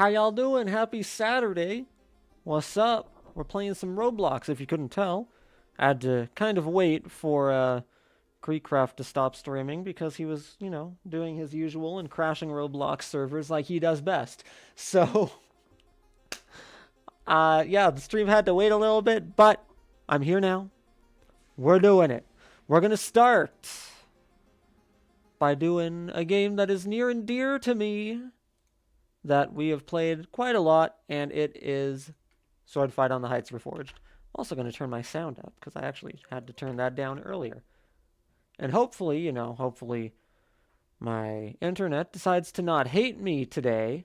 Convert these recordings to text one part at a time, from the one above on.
How y'all doing? Happy Saturday. What's up? We're playing some Roblox, if you couldn't tell. I had to kind of wait for Creekcraft to stop streaming because he was, doing his usual and crashing Roblox servers like he does best. So, yeah, the stream had to wait a little bit, but I'm here now. We're doing it. We're gonna start by doing a game that is near and dear to me, that we have played quite a lot, and it is Sword Fight on the Heights Reforged. I'm also going to turn my sound up, because I actually had to turn that down earlier. And hopefully, hopefully my internet decides to not hate me today.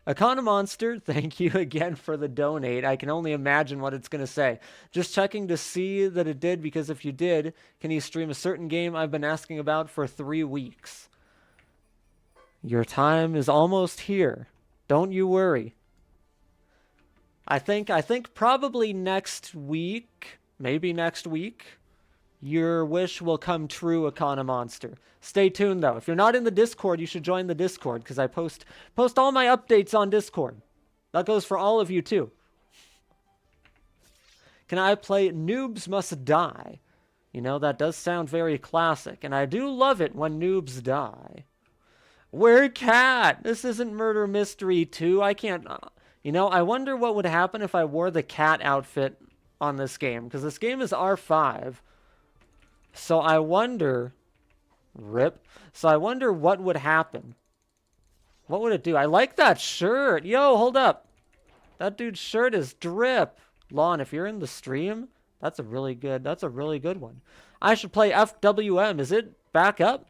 Economonster, thank you again for the donate. I can only imagine what it's going to say. Just checking to see that it did, because if you did, can you stream a certain game I've been asking about for 3 weeks? Your time is almost here. Don't you worry. I think probably next week, maybe next week, your wish will come true, Economonster. Stay tuned, though. If you're not in the Discord, you should join the Discord, because I post all my updates on Discord. That goes for all of you, too. Can I play Noobs Must Die? That does sound very classic, and I do love it when noobs die. We're cat. This isn't Murder Mystery 2. I can't... I wonder what would happen if I wore the cat outfit on this game. Because this game is R5. So I wonder... Rip. So I wonder what would happen. What would it do? I like that shirt. Yo, hold up. That dude's shirt is drip. Lon, if you're in the stream, that's a really good one. I should play FWM. Is it back up?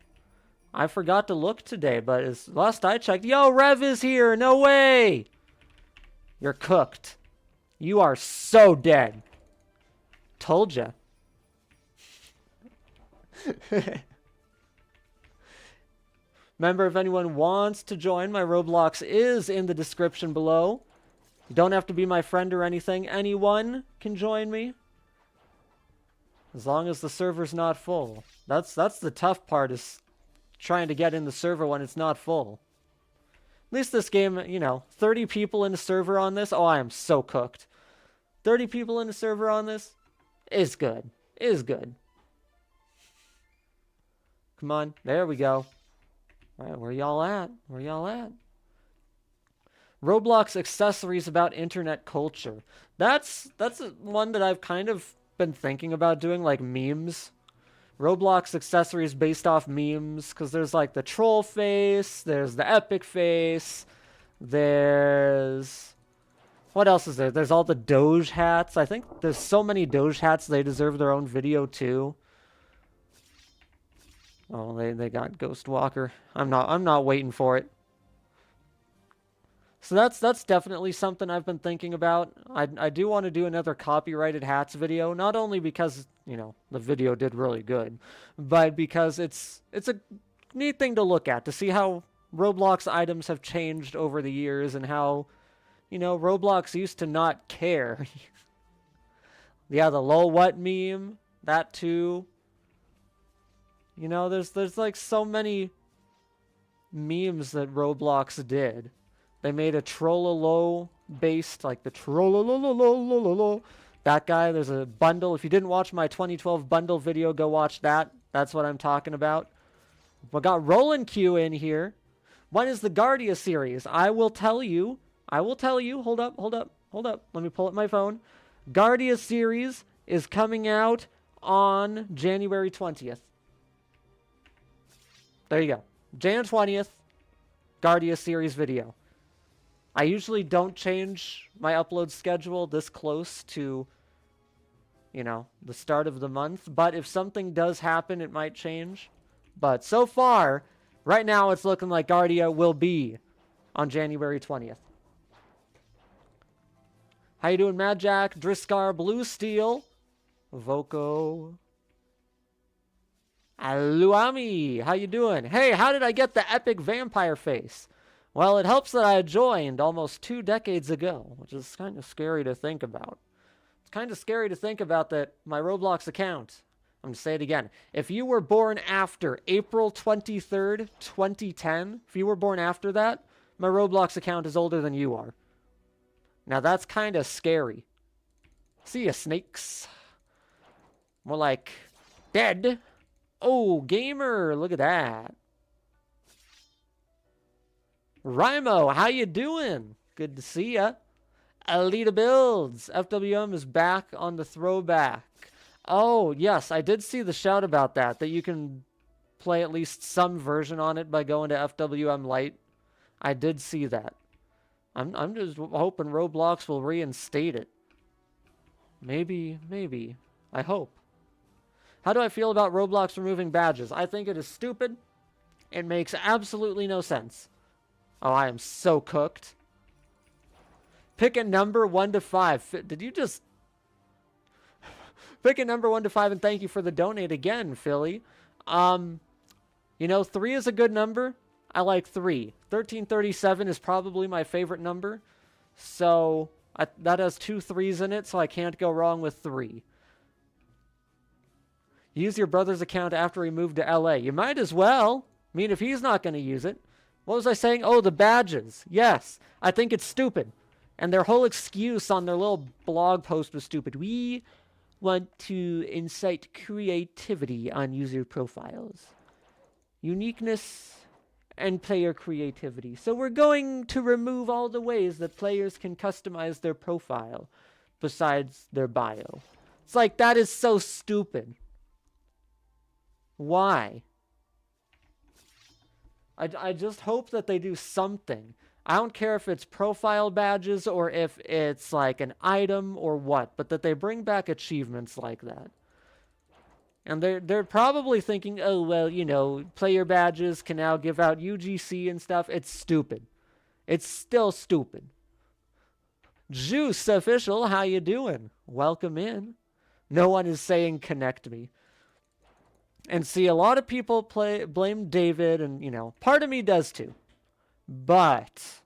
I forgot to look today, but as last I checked, yo, Rev is here. No way. You're cooked. You are so dead. Told ya. Remember, if anyone wants to join, my Roblox is in the description below. You don't have to be my friend or anything. Anyone can join me. As long as the server's not full. That's the tough part, is trying to get in the server when it's not full. At least this game, 30 people in a server on this. Oh, I am so cooked. 30 people in a server on this is good. Is good. Come on. There we go. All right, where y'all at? Where y'all at? Roblox accessories about internet culture. That's one that I've kind of been thinking about doing, like memes. Roblox accessories based off memes, because there's like the troll face, there's the epic face, there's... What else is there? There's all the Doge hats. I think there's so many Doge hats, they deserve their own video too. Oh, they got Ghost Walker. I'm not waiting for it. So that's definitely something I've been thinking about. I do want to do another copyrighted hats video, not only because, the video did really good, but because it's a neat thing to look at, to see how Roblox items have changed over the years and how, Roblox used to not care. Yeah, the lol what meme, that too. There's like so many memes that Roblox did. They made a Trollolo based, like the Trollolo. That guy, there's a bundle. If you didn't watch my 2012 bundle video, go watch that. That's what I'm talking about. We got Roland Q in here. When is the Guardia series? I will tell you. Hold up. Let me pull up my phone. Guardia series is coming out on January 20th. There you go. Jan 20th, Guardia series video. I usually don't change my upload schedule this close to, the start of the month. But if something does happen, it might change. But so far, right now, it's looking like Guardia will be on January 20th. How you doing, Mad Jack? Driscar, Blue Steel, Voco, Aluami, how you doing? Hey, how did I get the epic vampire face? Well, it helps that I joined almost 2 decades ago, which is kind of scary to think about. It's kind of scary to think about that my Roblox account, I'm going to say it again. If you were born after April 23rd, 2010, if you were born after that, my Roblox account is older than you are. Now that's kind of scary. See ya, snakes. More like dead. Oh, gamer, look at that. Rhymo, how you doing? Good to see ya. Alita Builds. FWM is back on the throwback. Oh, yes, I did see the shout about that you can play at least some version on it by going to FWM Lite. I did see that. I'm just hoping Roblox will reinstate it. Maybe. I hope. How do I feel about Roblox removing badges? I think it is stupid. It makes absolutely no sense. Oh, I am so cooked. Pick a number 1 to 5. Did you just... Pick a number 1 to 5 and thank you for the donate again, Philly. You know, 3 is a good number. I like 3. 1337 is probably my favorite number. So, that has 2 3s in it, so I can't go wrong with 3. Use your brother's account after he moved to LA. You might as well. I mean, if he's not going to use it. What was I saying? Oh, the badges. Yes. I think it's stupid. And their whole excuse on their little blog post was stupid. We want to incite creativity on user profiles. Uniqueness and player creativity. So we're going to remove all the ways that players can customize their profile besides their bio. It's like, that is so stupid. Why? I just hope that they do something. I don't care if it's profile badges or if it's like an item or what, but that they bring back achievements like that. And they're probably thinking, oh, well, you know, player badges can now give out UGC and stuff. It's stupid. It's still stupid. Juice Official, how you doing? Welcome in. No one is saying connect me. And see, a lot of people blame David, and, you know, part of me does too. But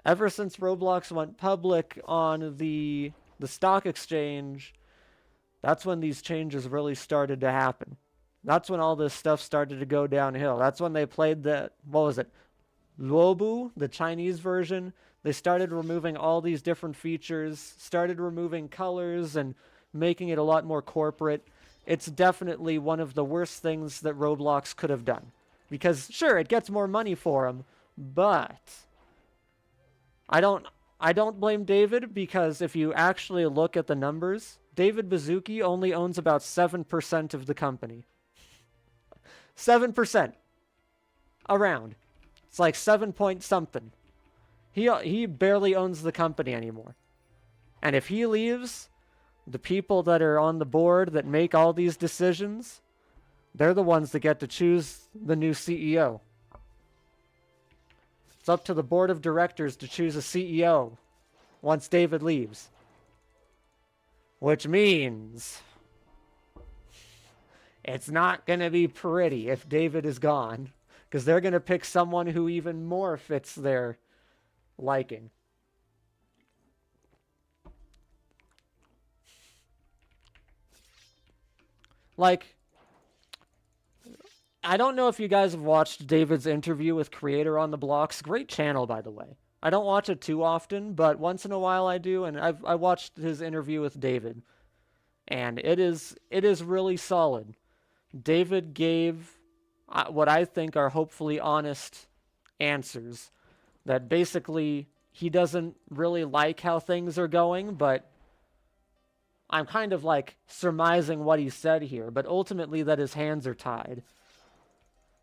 ever since Roblox went public on the stock exchange, that's when these changes really started to happen. That's when all this stuff started to go downhill. That's when they played the, what was it, Luobu, the Chinese version. They started removing all these different features, started removing colors and making it a lot more corporate. It's definitely one of the worst things that Roblox could have done. Because, sure, it gets more money for them, but I don't blame David, because if you actually look at the numbers, David Baszucki only owns about 7% of the company. 7%. Around. It's like 7 point something. He barely owns the company anymore. And if he leaves, the people that are on the board that make all these decisions, they're the ones that get to choose the new CEO. It's up to the board of directors to choose a CEO once David leaves. Which means it's not going to be pretty if David is gone, because they're going to pick someone who even more fits their liking. Like, I don't know if you guys have watched David's interview with Creator on the Blocks. Great channel, by the way. I don't watch it too often, but once in a while I do, and I watched his interview with David. And it is really solid. David gave what I think are hopefully honest answers. That basically, he doesn't really like how things are going, but I'm kind of like surmising what he said here, but ultimately that his hands are tied.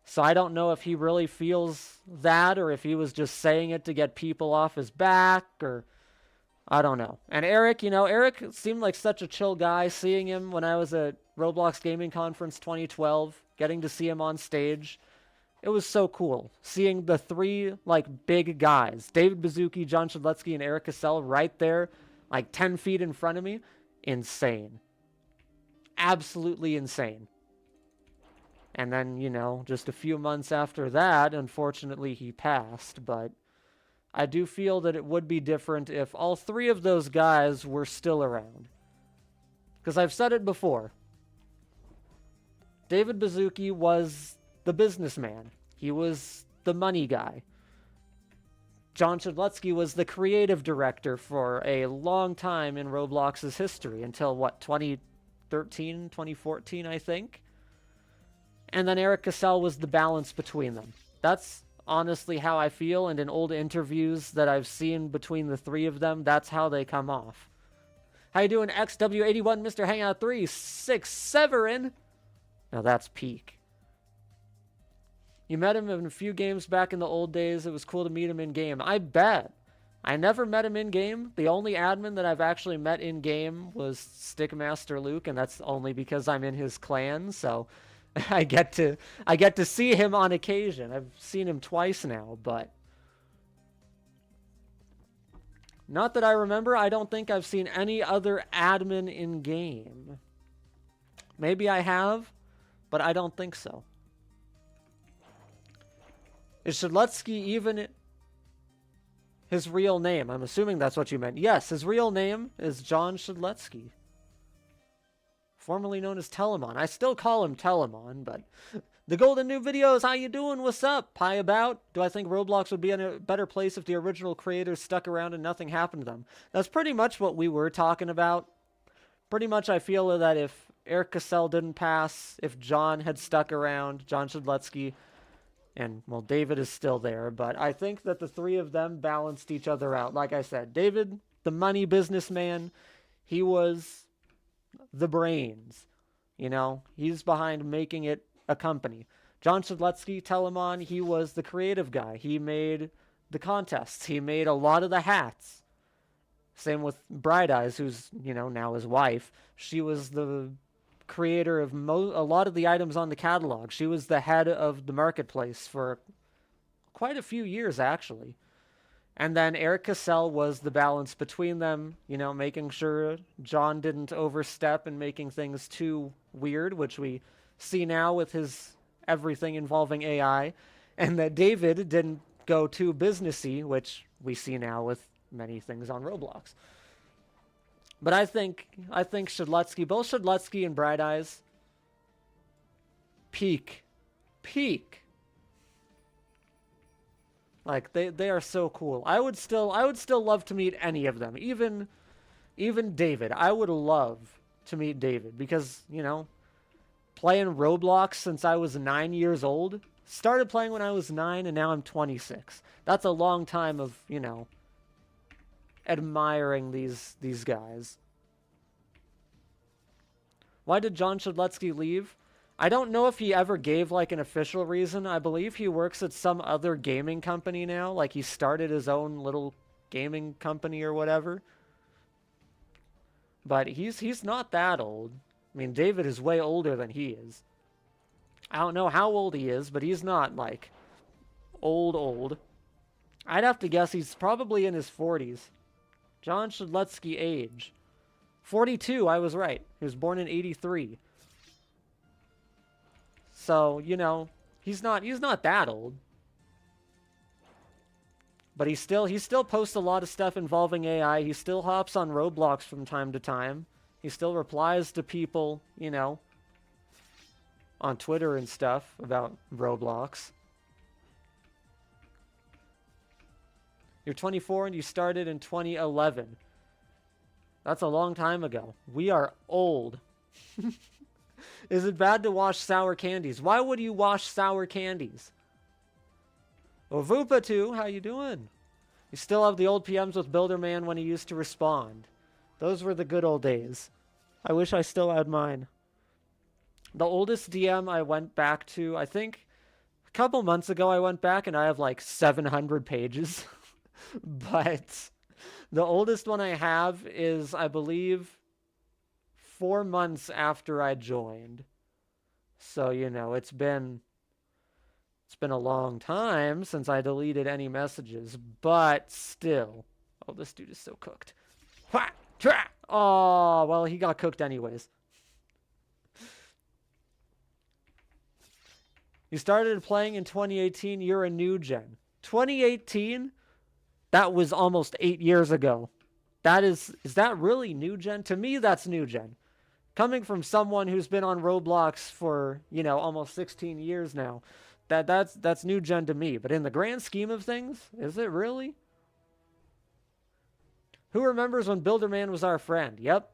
So I don't know if he really feels that, or if he was just saying it to get people off his back, or I don't know. And Eric, you know, Eric seemed like such a chill guy. Seeing him when I was at Roblox Gaming Conference 2012, getting to see him on stage, it was so cool. Seeing the 3, like, big guys, David Baszucki, John Shadletsky, and Eric Cassell right there, like 10 feet in front of me. Insane. Absolutely insane. And then, you know, just a few months after that, unfortunately, he passed. But I do feel that it would be different if all 3 of those guys were still around. Because I've said it before. David Baszucki was the businessman. He was the money guy. John Shedlutsky was the creative director for a long time in Roblox's history until, what, 2013, 2014, I think? And then Eric Cassell was the balance between them. That's honestly how I feel, and in old interviews that I've seen between the three of them, that's how they come off. How you doing, XW81, Mr. Hangout 3, 6 Severin? Now that's peak. You met him in a few games back in the old days. It was cool to meet him in-game. I bet. I never met him in-game. The only admin that I've actually met in-game was Stickmaster Luke, and that's only because I'm in his clan, so I get to see him on occasion. I've seen him twice now, but not that I remember. I don't think I've seen any other admin in-game. Maybe I have, but I don't think so. Is Shedlutsky even his real name? I'm assuming that's what you meant. Yes, his real name is John Shedlutsky, formerly known as Telemon. I still call him Telemon, but the golden new videos, how you doing? What's up? Pie about? Do I think Roblox would be in a better place if the original creators stuck around and nothing happened to them? That's pretty much what we were talking about. Pretty much I feel that if Eric Cassell didn't pass, if John had stuck around, John Shedlutsky, and, well, David is still there, but I think that the three of them balanced each other out. Like I said, David, the money businessman, he was the brains. You know, he's behind making it a company. John Shedlutsky, Telemon, he was the creative guy. He made the contests. He made a lot of the hats. Same with Bright Eyes, who's, you know, now his wife. She was the creator of a lot of the items on the catalog. She was the head of the marketplace for quite a few years, actually. And then Eric Cassell was the balance between them, you know, making sure John didn't overstep and making things too weird, which we see now with his everything involving AI, and that David didn't go too businessy, which we see now with many things on Roblox. But I think Shedlutsky, both Shedlutsky and Bright Eyes, peak. Like they are so cool. I would still love to meet any of them. Even David. I would love to meet David because, you know, playing Roblox since I was 9 years old. Started playing when I was 9 and now I'm 26. That's a long time of, you know, admiring these guys. Why did John Shedlutsky leave? I don't know if he ever gave like an official reason. I believe he works at some other gaming company now. Like he started his own little gaming company or whatever. But he's not that old. I mean, David is way older than he is. I don't know how old he is, but he's not like old. I'd have to guess he's probably in his 40s. John Shedlutsky age. 42, I was right. He was born in 83. So, you know, he's not that old. But he still posts a lot of stuff involving AI. He still hops on Roblox from time to time. He still replies to people, you know, on Twitter and stuff about Roblox. You're 24 and you started in 2011. That's a long time ago. We are old. Is it bad to wash sour candies? Why would you wash sour candies? Ovupa2, how you doing? You still have the old PMs with Builderman when he used to respond. Those were the good old days. I wish I still had mine. The oldest DM I went back to, I think a couple months ago I went back and I have like 700 pages. But the oldest one I have is, I believe, 4 months after I joined. So, you know, it's been a long time since I deleted any messages, but still. Oh, this dude is so cooked. Oh, well, he got cooked anyways. You started playing in 2018, you're a new gen. 2018? That was almost 8 years ago. Is that really new gen? To me, that's new gen. Coming from someone who's been on Roblox for, you know, almost 16 years now, that's new gen to me. But in the grand scheme of things, is it really? Who remembers when Builderman was our friend? Yep.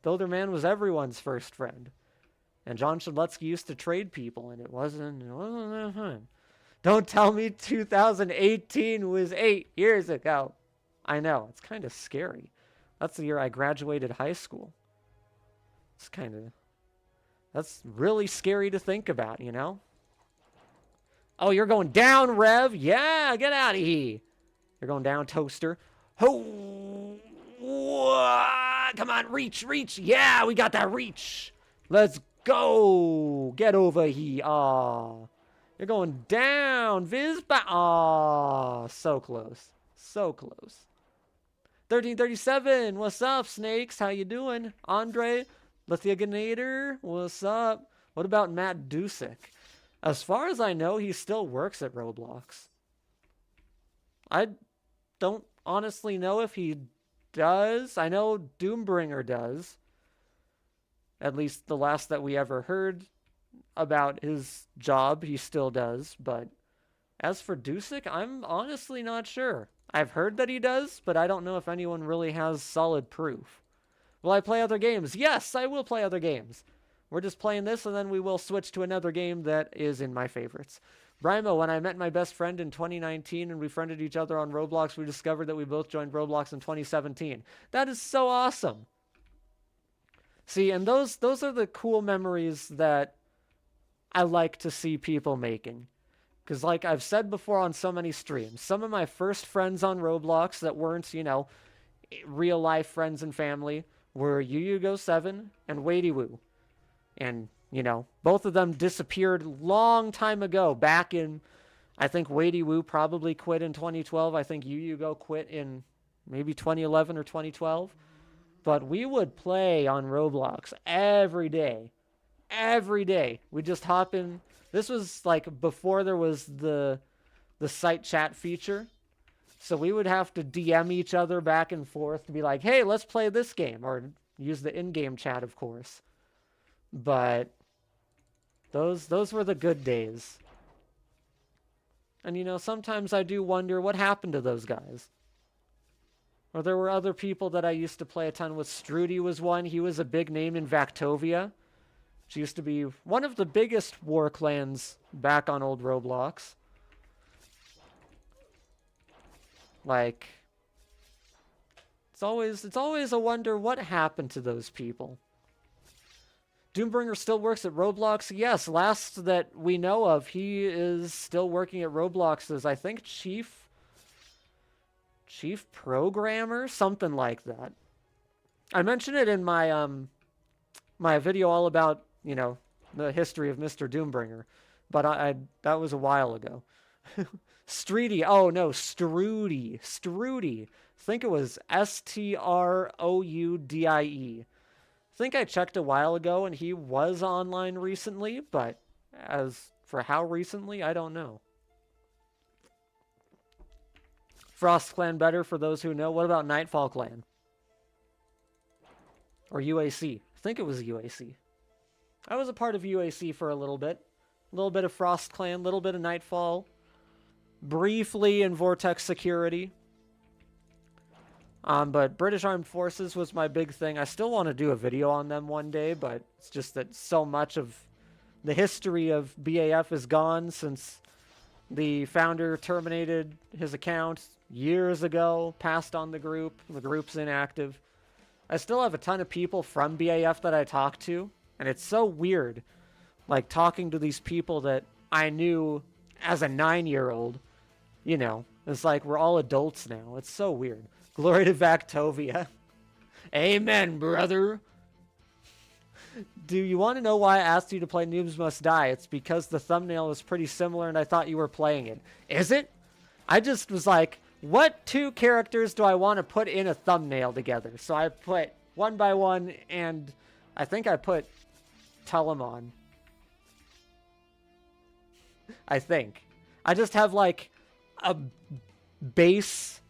Builderman was everyone's first friend. And John Shadletsky used to trade people, and it wasn't that fun. Don't tell me 2018 was 8 years ago. I know, it's kind of scary. That's the year I graduated high school. That's really scary to think about, you know? Oh, you're going down, Rev? Yeah, get out of here. You're going down, Toaster. Ho! Come on, reach. Yeah, we got that reach. Let's go. Get over here. Aw. You're going down, Vizba. Aw, so close. So close. 1337, what's up, Snakes? How you doing? Andre, Lithiaganator, what's up? What about Matt Dusick? As far as I know, he still works at Roblox. I don't honestly know if he does. I know Doombringer does. At least the last that we ever heard about his job, he still does. But as for Dusick, I'm honestly not sure. I've heard that he does, but I don't know if anyone really has solid proof. Will I play other games? Yes, I will play other games. We're just playing this, and then we will switch to another game that is in my favorites. Brimo, when I met my best friend in 2019 and we friended each other on Roblox, we discovered that we both joined Roblox in 2017. That is so awesome. See, and those are the cool memories that I like to see people making. Because like I've said before on so many streams, some of my first friends on Roblox that weren't, you know, real life friends and family were YuYuGo7 and WadyWoo. And, you know, both of them disappeared long time ago. Back in, I think WadyWoo probably quit in 2012. I think YuYuGo quit in maybe 2011 or 2012. But we would play on Roblox every day. Every day. We'd just hop in. This was like before there was the site chat feature. So we would have to DM each other back and forth to be like, hey, let's play this game. Or use the in-game chat, of course. But those were the good days. And, you know, sometimes I do wonder what happened to those guys. Or there were other people that I used to play a ton with. Strudy was one. He was a big name in Vactovia. She used to be one of the biggest war clans back on old Roblox. Like, it's always a wonder what happened to those people. Doombringer still works at Roblox. Yes, last that we know of, he is still working at Roblox as, I think, chief programmer, something like that. I mentioned it in my my video all about, you know, the history of Mr. Doombringer, but that was a while ago. Streedy, oh no, Strudy. I think it was Stroudie. I think I checked a while ago and he was online recently, but as for how recently, I don't know. Frost Clan better for those who know. What about Nightfall Clan? Or UAC? I think it was UAC. I was a part of UAC for a little bit. A little bit of Frost Clan, a little bit of Nightfall. Briefly in Vortex Security. But British Armed Forces was my big thing. I still want to do a video on them one day, but it's just that so much of the history of BAF is gone since the founder terminated his account years ago, passed on the group. The group's inactive. I still have a ton of people from BAF that I talk to, and it's so weird, like, talking to these people that I knew as a 9-year-old. You know, it's like we're all adults now. It's so weird. Glory to Vactovia. Amen, brother. Do you want to know why I asked you to play Noobs Must Die? It's because the thumbnail was pretty similar and I thought you were playing it. Is it? I just was like, what 2 characters do I want to put in a thumbnail together? So I put one by one, and I think I put Telemon. I think. I just have like a base,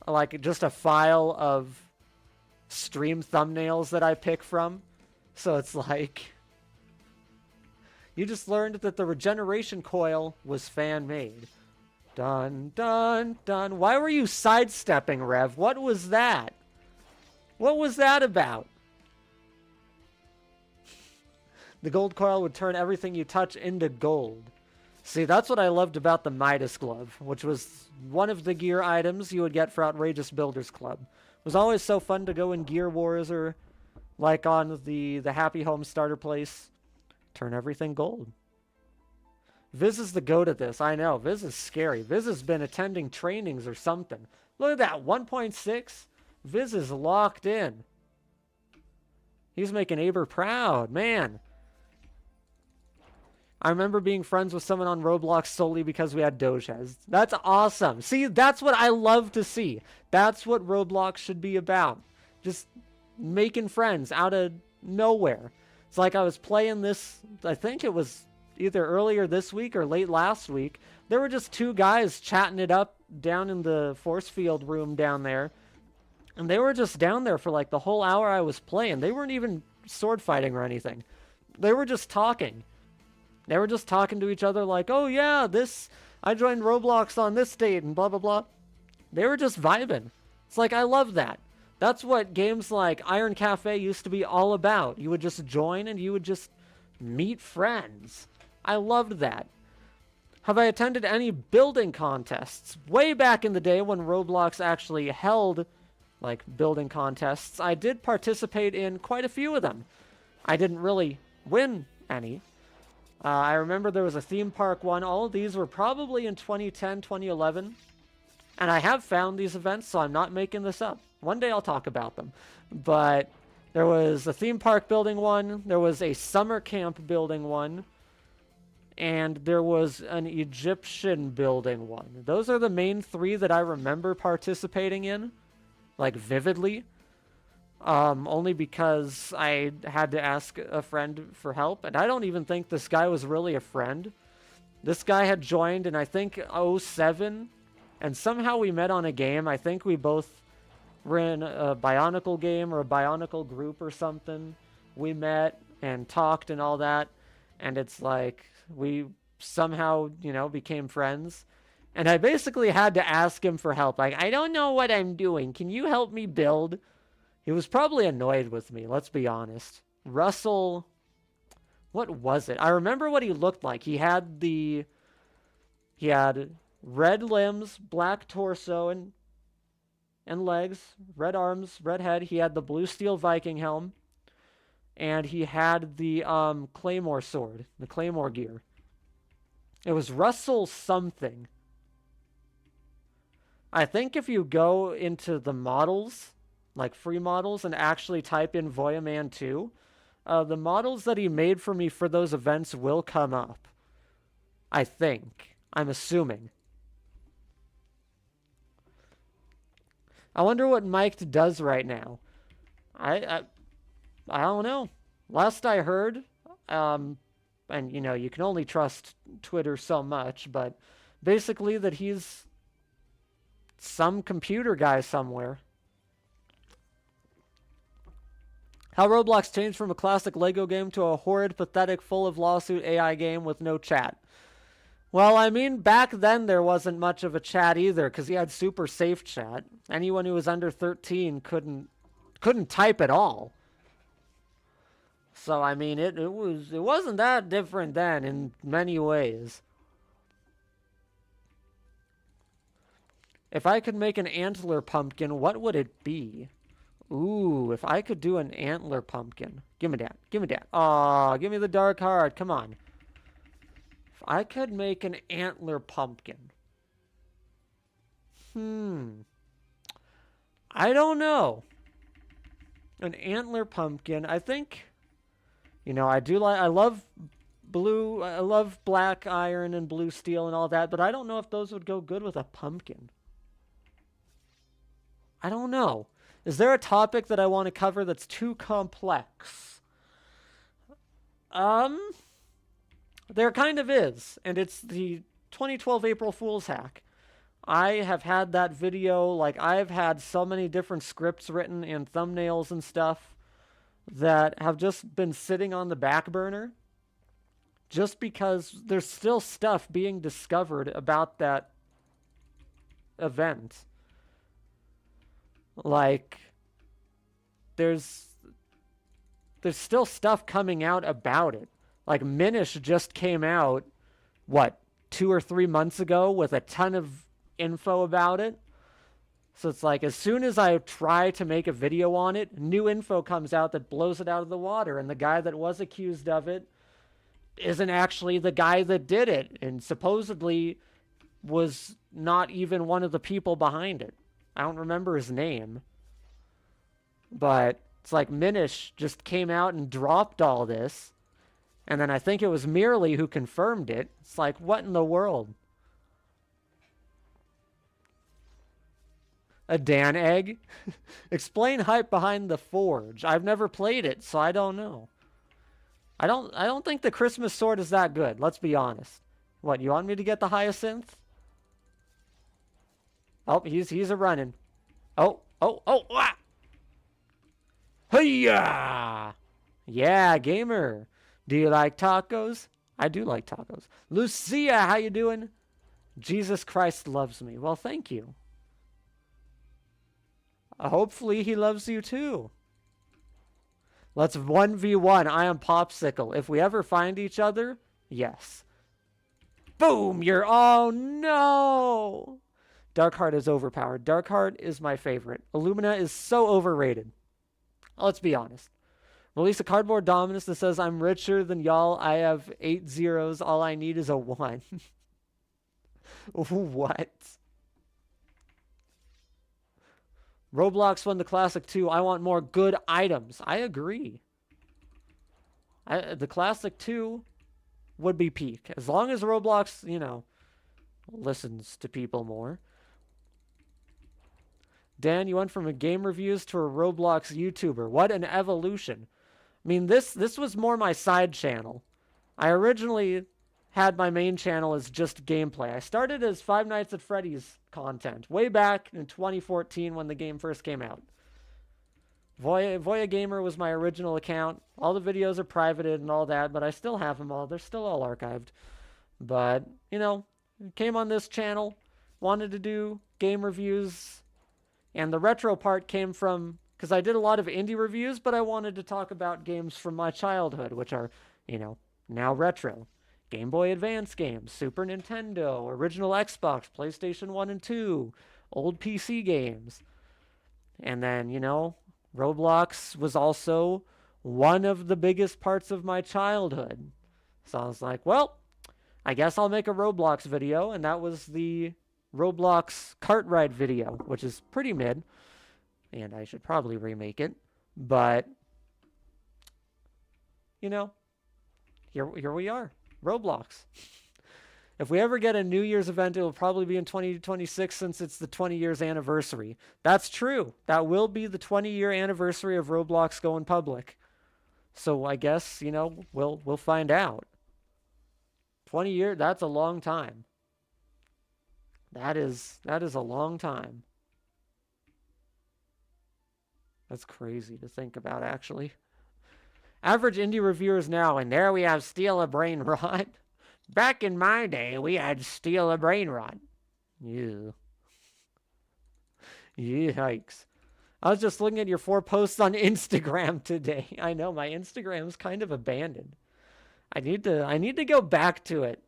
like just a file of stream thumbnails that I pick from. So it's like, you just learned that the regeneration coil was fan-made. Dun, dun, dun. Why were you sidestepping, Rev? What was that? What was that about? The gold coil would turn everything you touch into gold. See, that's what I loved about the Midas Glove, which was one of the gear items you would get for Outrageous Builders Club. It was always so fun to go in Gear Wars or like on the Happy Home starter place. Turn everything gold. Viz is the goat at this. I know. Viz is scary. Viz has been attending trainings or something. Look at that. 1.6. Viz is locked in. He's making Aber proud. Man. I remember being friends with someone on Roblox solely because we had Doges. That's awesome. See, that's what I love to see. That's what Roblox should be about. Just making friends out of nowhere. It's like I was playing this, I think it was either earlier this week or late last week. There were just two guys chatting it up down in the force field room down there. And they were just down there for like the whole hour I was playing. They weren't even sword fighting or anything. They were just talking. They were just talking to each other like, oh yeah, I joined Roblox on this date and blah, blah, blah. They were just vibing. It's like, I love that. That's what games like Iron Cafe used to be all about. You would just join and you would just meet friends. I loved that. Have I attended any building contests? Way back in the day when Roblox actually held like building contests, I did participate in quite a few of them. I didn't really win any. I remember there was a theme park one. All of these were probably in 2010, 2011. And I have found these events, so I'm not making this up. One day I'll talk about them. But there was a theme park building one. There was a summer camp building one. And there was an Egyptian building one. Those are the main three that I remember participating in. Like, vividly. Only because I had to ask a friend for help. And I don't even think this guy was really a friend. This guy had joined in, I think, 07. And somehow we met on a game. I think we both were in a Bionicle game or a Bionicle group or something. We met and talked and all that. And it's like, we somehow, became friends. And I basically had to ask him for help. Like, I don't know what I'm doing. Can you help me build? He was probably annoyed with me, let's be honest. Russell, what was it? I remember what he looked like. He had red limbs, black torso and legs, red arms, red head. He had the blue steel Viking helm. And he had the Claymore sword, the Claymore gear. It was Russell something. I think if you go into the models, like free models, and actually type in Voyaman 2, the models that he made for me for those events will come up. I think. I'm assuming. I wonder what Mike does right now. I don't know. Last I heard, and you can only trust Twitter so much, but basically that he's some computer guy somewhere. How Roblox changed from a classic Lego game to a horrid, pathetic, full of lawsuit AI game with no chat. Well, I mean, back then there wasn't much of a chat either, because he had super safe chat. Anyone who was under 13 couldn't type at all. So I mean, it wasn't that different then in many ways. If I could make an antler pumpkin, what would it be? Ooh, if I could do an antler pumpkin. Give me that. Give me that. Aw, give me the dark heart. Come on. If I could make an antler pumpkin. I don't know. An antler pumpkin. I think, I love blue, I love black iron and blue steel and all that, but I don't know if those would go good with a pumpkin. I don't know. Is there a topic that I want to cover that's too complex? There kind of is, and it's the 2012 April Fool's hack. I have had that video, like I've had so many different scripts written and thumbnails and stuff that have just been sitting on the back burner just because there's still stuff being discovered about that event. Like, there's still stuff coming out about it. Like, Minish just came out, what, 2 or 3 months ago with a ton of info about it. So it's like, as soon as I try to make a video on it, new info comes out that blows it out of the water. And the guy that was accused of it isn't actually the guy that did it. And supposedly was not even one of the people behind it. I don't remember his name. But it's like Minish just came out and dropped all this. And then I think it was Merely who confirmed it. It's like, what in the world? A Dan egg? Explain hype behind the Forge. I've never played it, so I don't know. I don't think the Christmas sword is that good, let's be honest. What, you want me to get the Hyacinth? Oh, he's a running. Oh, ah! Hey-ya! Yeah, gamer. Do you like tacos? I do like tacos. Lucia, how you doing? Jesus Christ loves me. Well, thank you. Hopefully he loves you too. Let's 1v1. I am Popsicle. If we ever find each other, yes. Boom! Oh no! Darkheart is overpowered. Darkheart is my favorite. Illumina is so overrated. Let's be honest. Release a cardboard Dominus that says, I'm richer than y'all. I have 8 zeros. All I need is a 1. What? Roblox won the Classic 2. I want more good items. I agree. The Classic 2 would be peak. As long as Roblox, listens to people more. Dan, you went from a game reviews to a Roblox YouTuber. What an evolution. I mean, this was more my side channel. I originally had my main channel as just gameplay. I started as Five Nights at Freddy's content way back in 2014 when the game first came out. Voya Gamer was my original account. All the videos are privated and all that, but I still have them all. They're still all archived. But, came on this channel, wanted to do game reviews, and the retro part came from, because I did a lot of indie reviews, but I wanted to talk about games from my childhood, which are, now retro. Game Boy Advance games, Super Nintendo, original Xbox, PlayStation 1 and 2, old PC games. And then, Roblox was also one of the biggest parts of my childhood. So I was like, well, I guess I'll make a Roblox video, and that was the Roblox kart ride video, which is pretty mid, and I should probably remake it. But, here we are. Roblox. If we ever get a New Year's event, it will probably be in 2026 since it's the 20 years anniversary. That's true. That will be the 20-year anniversary of Roblox going public. So I guess, we'll find out. 20 years, that's a long time. That is a long time. That's crazy to think about, actually. Average indie reviewers now, and there we have Steal a Brain Rot. Back in my day, we had Steal a Brain Rot. Yeah. Yikes. I was just looking at your 4 posts on Instagram today. I know, my Instagram's kind of abandoned. I need to go back to it.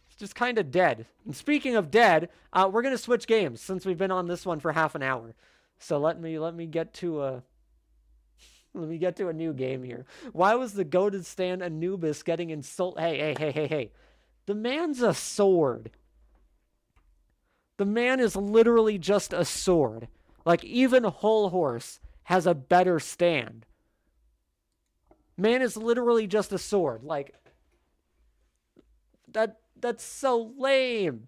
It's just kind of dead. And speaking of dead, we're going to switch games since we've been on this one for half an hour. So let me get to a new game here. Why was the goated Stan Anubis getting insult? Hey. The man's a sword. The man is literally just a sword. Like, even Whole Horse has a better stand. Man is literally just a sword. Like, that's so lame.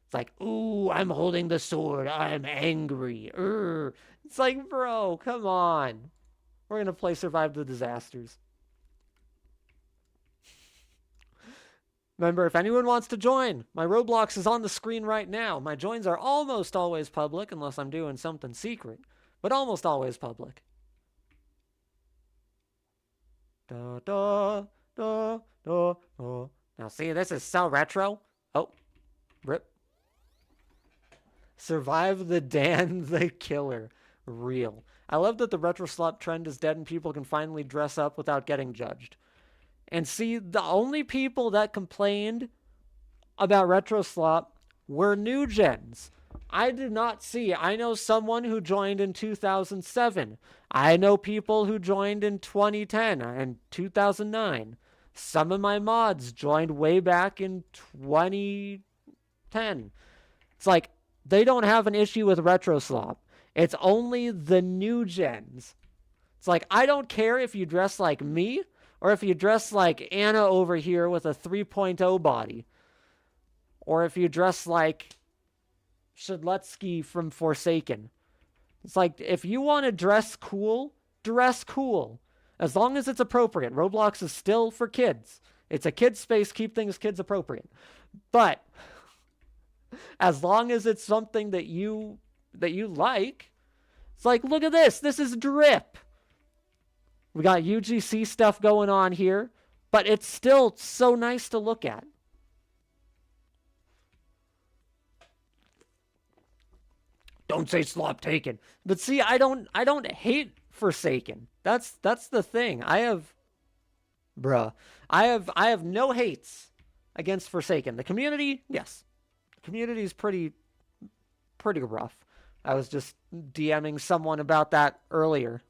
It's like, ooh, I'm holding the sword. I'm angry. It's like, bro, come on. We're going to play Survive the Disasters. Remember, if anyone wants to join, my Roblox is on the screen right now. My joins are almost always public, unless I'm doing something secret, but almost always public. Da, da, da, da, da. Now, see, this is so retro. Oh, rip. Survive the Dan the Killer. Real. I love that the retro slop trend is dead and people can finally dress up without getting judged. And see, the only people that complained about retro slop were new gens. I did not see. I know someone who joined in 2007. I know people who joined in 2010 and 2009. Some of my mods joined way back in 2010. It's like, they don't have an issue with retro slop. It's only the new gens. It's like, I don't care if you dress like me or if you dress like Anna over here with a 3.0 body. Or if you dress like Shadletsky from Forsaken. It's like, if you want to dress cool, dress cool. As long as it's appropriate. Roblox is still for kids. It's a kid space, keep things kids appropriate. But as long as it's something that you like, it's like, look at this. This is drip. We got UGC stuff going on here, but it's still so nice to look at. Don't say slop taken. But see, I don't hate Forsaken. That's the thing. I have no hates against Forsaken. The community, yes. The community is pretty rough. I was just DMing someone about that earlier.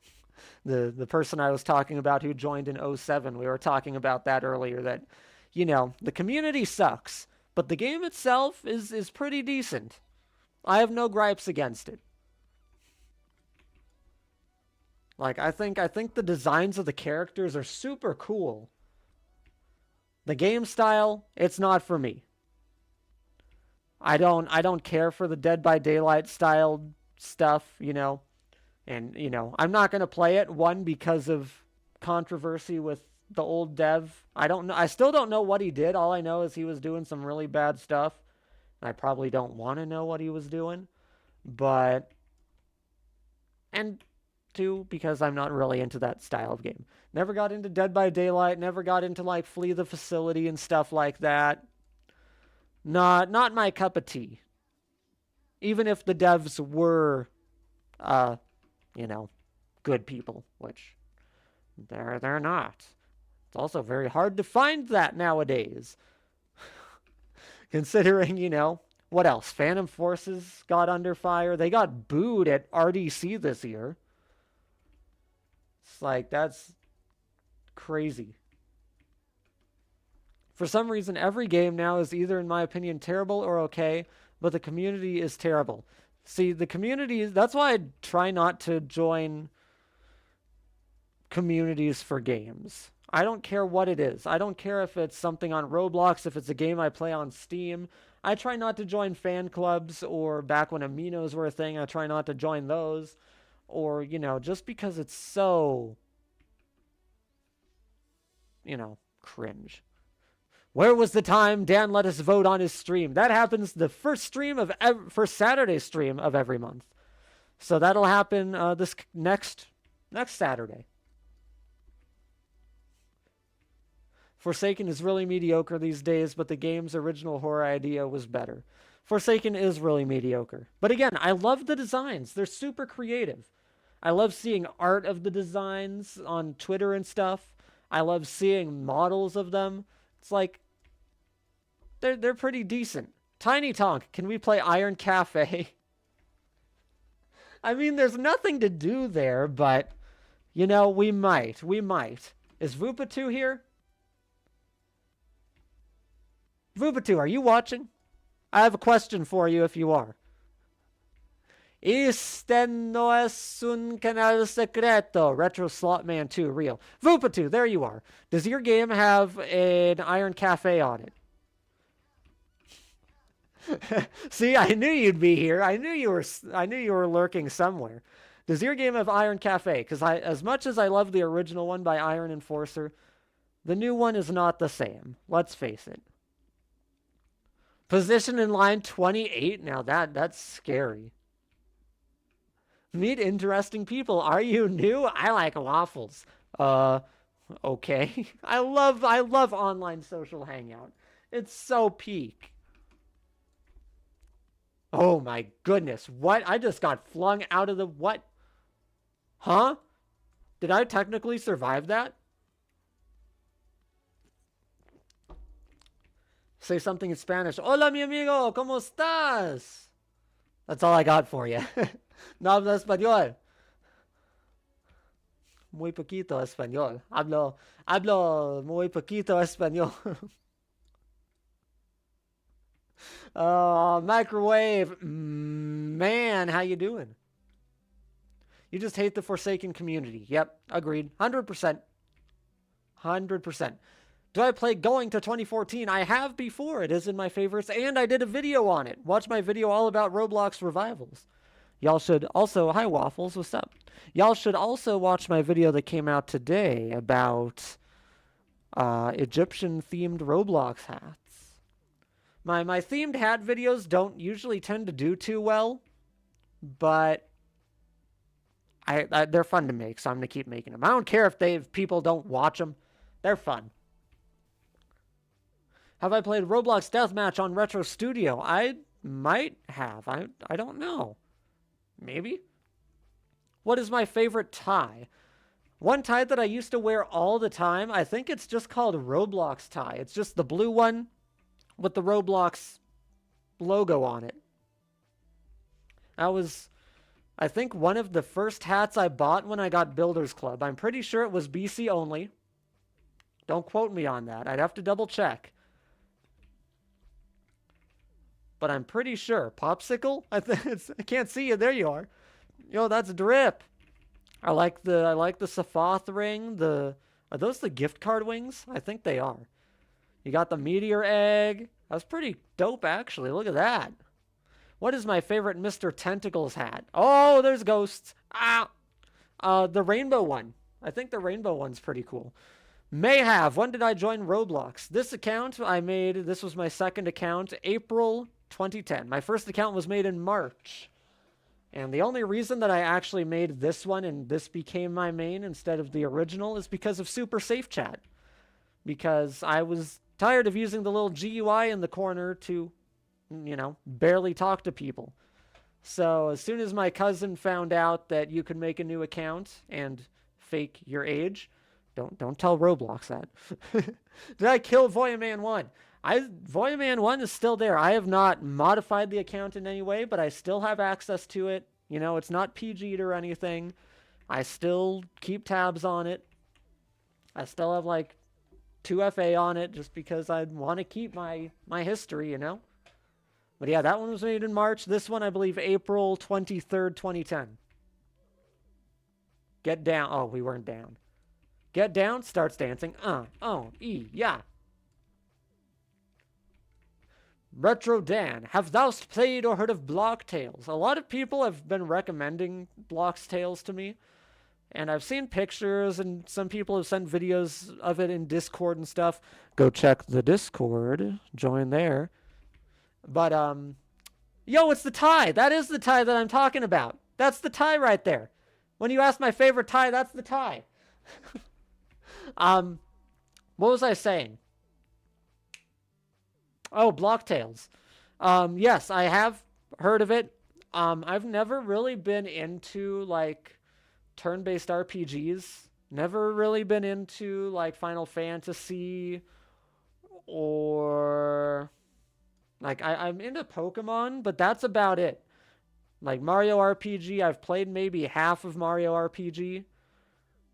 The person I was talking about who joined in 07, we were talking about that earlier, that, you know, the community sucks, but the game itself is pretty decent. I have no gripes against it. Like, I think the designs of the characters are super cool. The game style, it's not for me. I don't care for the Dead by Daylight style stuff, you know. And, you know, I'm not going to play it, one, because of controversy with the old dev. I still don't know what he did. All I know is he was doing some really bad stuff. I probably don't want to know what he was doing. But, and two, because I'm not really into that style of game. Never got into Dead by Daylight, never got into, like, Flee the Facility and stuff like that. Not my cup of tea. Even if the devs were, you know, good people, which they're not. It's also very hard to find that nowadays. Considering, you know, what else? Phantom Forces got under fire. They got booed at RDC this year. It's like, that's crazy. For some reason, every game now is either, in my opinion, terrible or okay, but the community is terrible. See, the community, that's why I try not to join communities for games. I don't care what it is. I don't care if it's something on Roblox, if it's a game I play on Steam. I try not to join fan clubs, or back when aminos were a thing, I try not to join those. Or, you know, just because it's so, you know, cringe. Where was the time Dan let us vote on his stream? That happens the first Saturday stream of every month. So that'll happen this next Saturday. Forsaken is really mediocre these days, but the game's original horror idea was better. Forsaken is really mediocre. But again, I love the designs. They're super creative. I love seeing art of the designs on Twitter and stuff. I love seeing models of them. It's like, they're pretty decent. Tiny Tonk, can we play Iron Cafe? I mean, there's nothing to do there, but, you know, we might. Is Vupatu here? Vupatu, are you watching? I have a question for you if you are. Este no es un canal secreto. Retro Slotman 2, real. Vupatu, there you are. Does your game have an Iron Cafe on it? See, I knew you'd be here. I knew you were lurking somewhere. Does your game have Iron Cafe? Because as much as I love the original one by Iron Enforcer, the new one is not the same. Let's face it. Position in line 28. Now that's scary. Meet interesting people. Are you new? I like waffles. Okay. I love online social hangout. It's so peak. Oh my goodness. What? I just got flung out of the what? Huh? Did I technically survive that? Say something in Spanish. Hola, mi amigo. ¿Cómo estás? That's all I got for you. No hablo español. Muy poquito español. Hablo muy poquito español. Microwave. Man, how you doing? You just hate the Forsaken community. Yep, agreed. 100%. 100%. Do I play Going to 2014? I have before. It is in my favorites, and I did a video on it. Watch my video all about Roblox revivals. Y'all should also... Hi, Waffles. What's up? Y'all should also watch my video that came out today about Egyptian-themed Roblox hats. My themed hat videos don't usually tend to do too well, but they're fun to make, so I'm going to keep making them. I don't care if people don't watch them. They're fun. Have I played Roblox Deathmatch on Retro Studio? I might have. I don't know. Maybe? What is my favorite tie? One tie that I used to wear all the time, I think it's just called Roblox tie. It's just the blue one with the Roblox logo on it. That was, I think, one of the first hats I bought when I got Builders Club. I'm pretty sure it was BC only. Don't quote me on that. I'd have to double check. But I'm pretty sure. Popsicle? I can't see you. There you are. Yo, that's drip. I like the Sephoth ring. Are those the gift card wings? I think they are. You got the meteor egg. That's pretty dope, actually. Look at that. What is my favorite Mr. Tentacles hat? Oh, there's ghosts. Ah! The rainbow one. I think the rainbow one's pretty cool. May have. When did I join Roblox? This account I made, this was my second account, April 2010. My first account was made in March. And the only reason that I actually made this one and this became my main instead of the original is because of Super Safe Chat. Because I was tired of using the little GUI in the corner to, you know, barely talk to people. So as soon as my cousin found out that you could make a new account and fake your age, don't tell Roblox that. Did I kill Voyaman 1? Voyaman 1 is still there. I have not modified the account in any way, but I still have access to it. You know, it's not PG'd or anything. I still keep tabs on it. I still have like 2FA on it just because I want to keep my history, you know? But yeah, that one was made in March. This one, I believe, April 23rd, 2010. Get down. Oh, we weren't down. Get down, starts dancing. Yeah. RetroDan, have thou played or heard of Block Tales? A lot of people have been recommending Block Tales to me. And I've seen pictures, and some people have sent videos of it in Discord and stuff. Go check the Discord. Join there. But, yo, it's the tie. That is the tie that I'm talking about. That's the tie right there. When you ask my favorite tie, that's the tie. What was I saying? Oh, Block Tales. Yes, I have heard of it. I've never really been into, like, turn-based RPGs. Never really been into, like, Final Fantasy or... Like, I'm into Pokemon, but that's about it. Like, Mario RPG, I've played maybe half of Mario RPG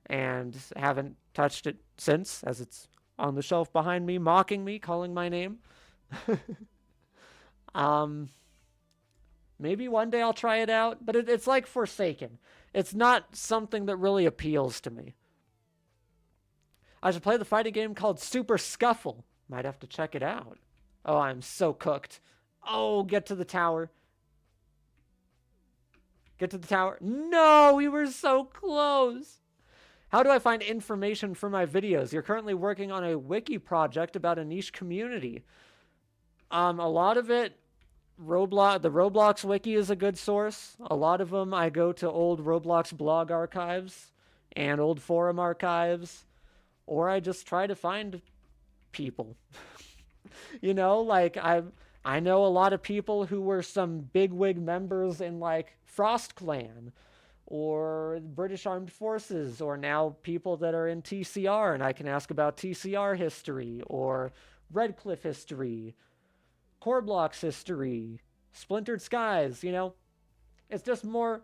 and haven't touched it since, as it's on the shelf behind me, mocking me, calling my name. Maybe one day I'll try it out, but it's like Forsaken. It's not something that really appeals to me. I should play the fighting game called Super Scuffle. Might have to check it out. Oh, I'm so cooked. Oh, get to the tower. Get to the tower. No, we were so close. How do I find information for my videos? You're currently working on a wiki project about a niche community. A lot of it, the Roblox wiki is a good source. A lot of them, I go to old Roblox blog archives and old forum archives, or I just try to find people. You know, like I know a lot of people who were some bigwig members in like Frost Clan or British Armed Forces, or now people that are in TCR, and I can ask about TCR history or Redcliffe history, Core Blocks history, Splintered Skies, you know? It's just more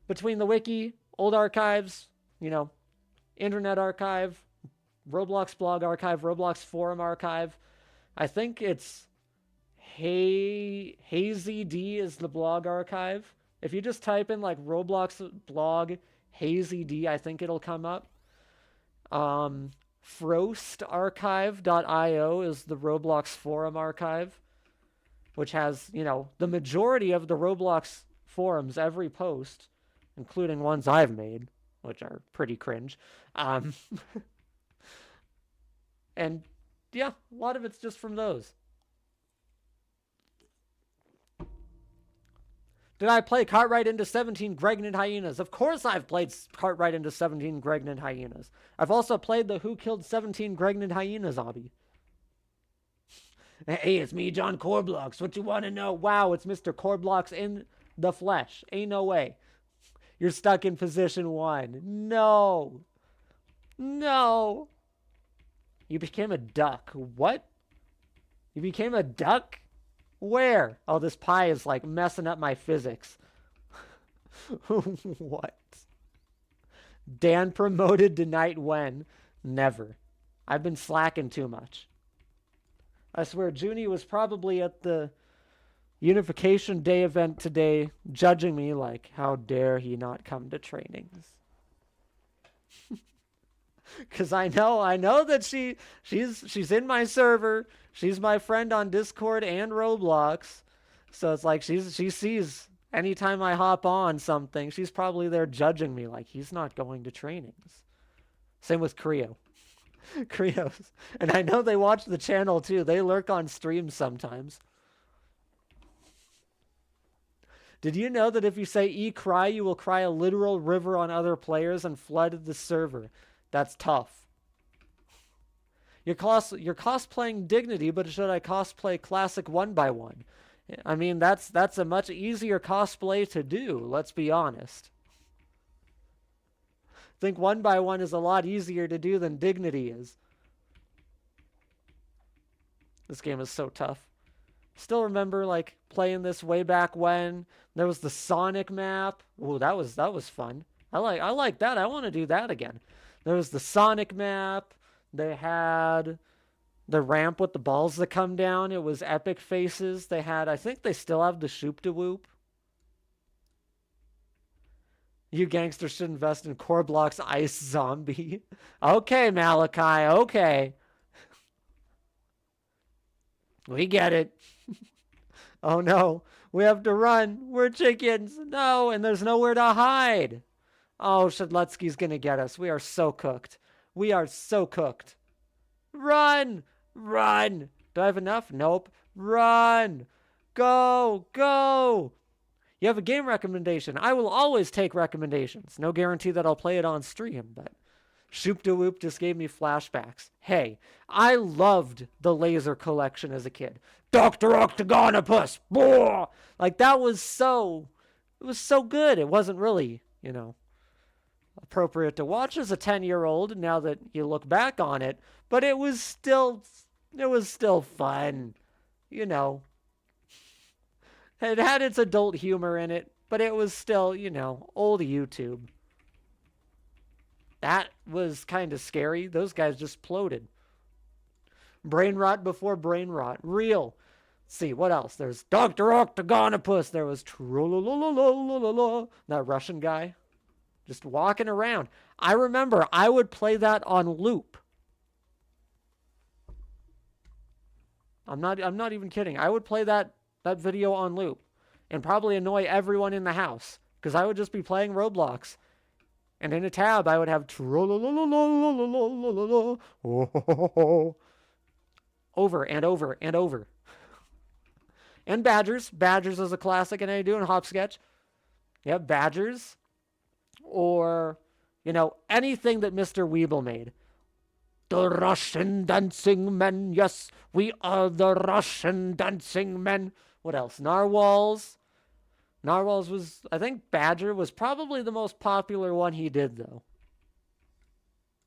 between the wiki, old archives, you know, internet archive, Roblox blog archive, Roblox forum archive. I think it's Hazy D is the blog archive. If you just type in like Roblox blog Hazy D, I think it'll come up. Frostarchive.io is the Roblox forum archive, which has, you know, the majority of the Roblox forums, every post, including ones I've made, which are pretty cringe. And yeah, a lot of it's just from those. Did I play Cartwright into 17 Gregnant Hyenas? Of course I've played Cartwright into 17 Gregnant Hyenas. I've also played the Who Killed 17 Gregnant Hyenas obby. Hey, it's me, John Corblocks. What you want to know? Wow, it's Mr. Corblocks in the flesh. Ain't no way. You're stuck in position 1. No. No. You became a duck. What? You became a duck? Where? Oh, this pie is like messing up my physics. What? Dan promoted to night when? Never. I've been slacking too much. I swear, Junie was probably at the Unification Day event today, judging me like, how dare he not come to trainings? Because I know that she's in my server. She's my friend on Discord and Roblox. So it's like she sees anytime I hop on something, she's probably there judging me like he's not going to trainings. Same with Creo. Creos. And I know they watch the channel too. They lurk on streams sometimes. Did you know that if you say cry, you will cry a literal river on other players and flood the server? That's tough. You're cosplaying Dignity, but should I cosplay Classic 1x1? I mean, that's a much easier cosplay to do, let's be honest. I think 1x1 is a lot easier to do than Dignity is. This game is so tough. Still remember like playing this way back when there was the Sonic map. Ooh, that was fun. I like that. I want to do that again. There was the Sonic map. They had the ramp with the balls that come down. It was Epic Faces. They had, I think they still have the Shoop de Whoop. You gangsters should invest in Core Blocks Ice Zombie. Okay, Malachi, okay. We get it. Oh no, we have to run. We're chickens. No, and there's nowhere to hide. Oh, Shadletsky's gonna get us. We are so cooked. We are so cooked. Run! Run! Do I have enough? Nope. Run! Go! Go! You have a game recommendation. I will always take recommendations. No guarantee that I'll play it on stream, but Shoop de Whoop just gave me flashbacks. Hey, I loved the Laser Collection as a kid. Dr. Octagonopus! Boah! Like, that was so... It was so good. It wasn't really, you know, appropriate to watch as a 10-year-old now that you look back on it, but it was still fun, you know. It had its adult humor in it, but it was still, you know, old YouTube. That was kind of scary. Those guys just exploded. Brain rot before brain rot. Real. Let's see, what else? There's Dr. Octagonopus. There was that Russian guy. Just walking around. I remember I would play that on loop. I'm not even kidding. I would play that video on loop and probably annoy everyone in the house because I would just be playing Roblox. And in a tab, I would have over and over and over. And Badgers. Badgers is a classic, and I do in Hopsketch. Yep, Badgers. Or, you know, anything that Mr. Weeble made. The Russian dancing men. Yes, we are the Russian dancing men. What else? Narwhals. Narwhals was, I think Badger was probably the most popular one he did, though.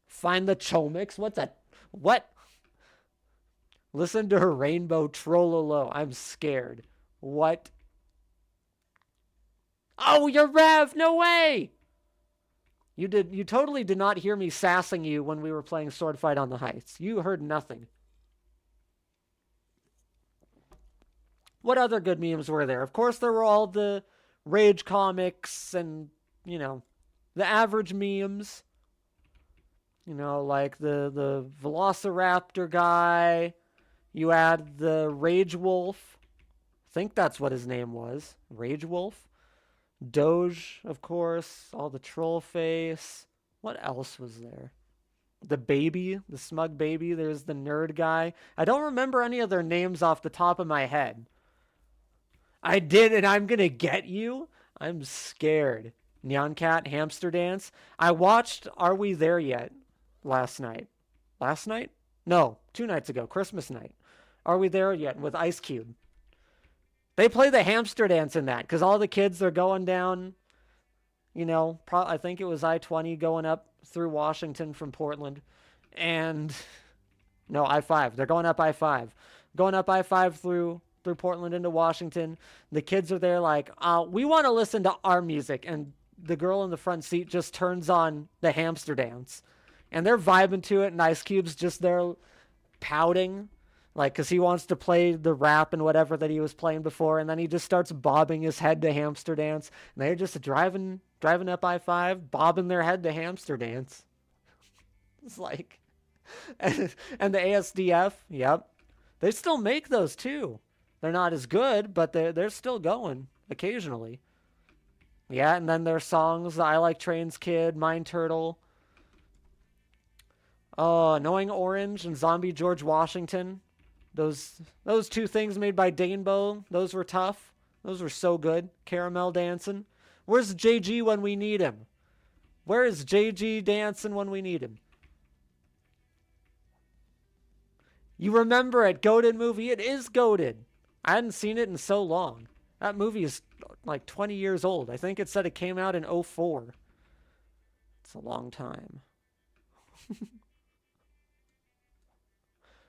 Find the Chomix. What's that? What? Listen to her Rainbow Trollolo. I'm scared. What? Oh, you're Rev. No way. You totally did not hear me sassing you when we were playing Sword Fight on the Heights. You heard nothing. What other good memes were there? Of course, there were all the Rage comics and, the average memes. Like the Velociraptor guy. You had the Rage Wolf. I think that's what his name was. Rage Wolf. Doge, of course. All the troll face. What else was there? The baby. The smug baby. There's the nerd guy. I don't remember any of their names off the top of my head. I did, and I'm gonna get you? I'm scared. Neon Cat, Hamster Dance. I watched Are We There Yet last night. Last night? No, 2 nights ago. Christmas night. Are We There Yet with Ice Cube. They play the hamster dance in that because all the kids are going down, I think it was I-20 going up through Washington from Portland. And, no, I-5. They're going up I-5. Going up I-5 through Portland into Washington. The kids are there like, we want to listen to our music. And the girl in the front seat just turns on the hamster dance. And they're vibing to it, and Ice Cube's just there pouting. Because he wants to play the rap and whatever that he was playing before, and then he just starts bobbing his head to hamster dance. And they're just driving up I-5, bobbing their head to hamster dance. It's like... And the ASDF, yep. They still make those, too. They're not as good, but they're still going, occasionally. Yeah, and then their songs, I Like Trains Kid, Mind Turtle. Oh, Annoying Orange and Zombie George Washington. Those 2 things made by Danebo, those were tough. Those were so good. Caramel dancing. Where's JG when we need him? Where is JG dancing when we need him? You remember it, goated movie? It is goated. I hadn't seen it in so long. That movie is like 20 years old. I think it said it came out in 2004. It's a long time.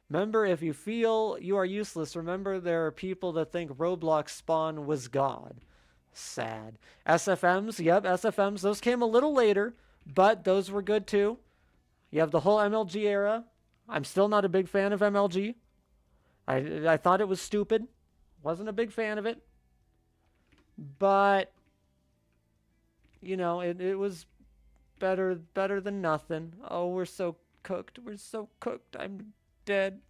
Remember, if you feel you are useless, remember there are people that think Roblox spawn was God. Sad. SFMs, yep, SFMs. Those came a little later, but those were good too. You have the whole MLG era. I'm still not a big fan of MLG. I thought it was stupid. Wasn't a big fan of it. But, it was better than nothing. Oh, we're so cooked. We're so cooked. I'm dead.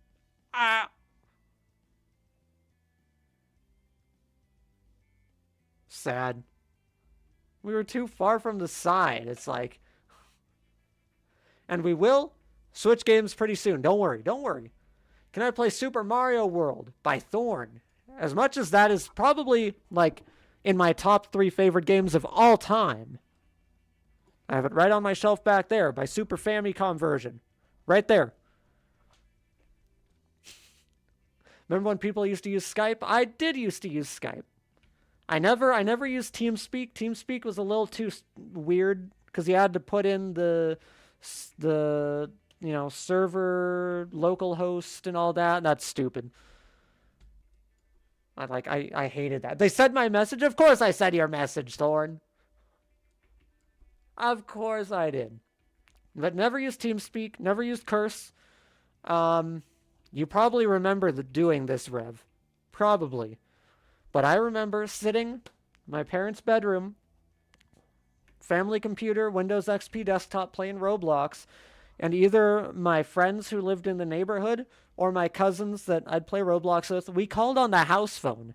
Sad. We were too far from the side. It's like... And we will switch games pretty soon. Don't worry. Can I play Super Mario World by Thorn? As much as that is probably, in my top 3 favorite games of all time. I have it right on my shelf back there by Super Famicom version. Right there. Remember when people used to use Skype? I did used to use Skype. I never used TeamSpeak. TeamSpeak was a little too weird because you had to put in the server, local host and all that. That's stupid. I hated that. They said my message. Of course I said your message, Thorn. Of course I did. But never used TeamSpeak. Never used Curse. You probably remember doing this, Rev. Probably. But I remember sitting in my parents' bedroom, family computer, Windows XP desktop, playing Roblox, and either my friends who lived in the neighborhood or my cousins that I'd play Roblox with, we called on the house phone.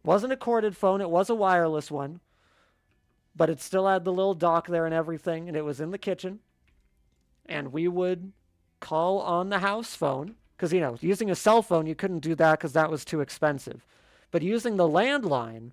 Wasn't a corded phone, it was a wireless one, but it still had the little dock there and everything, and it was in the kitchen. And we would call on the house phone, because, using a cell phone, you couldn't do that because that was too expensive. But using the landline,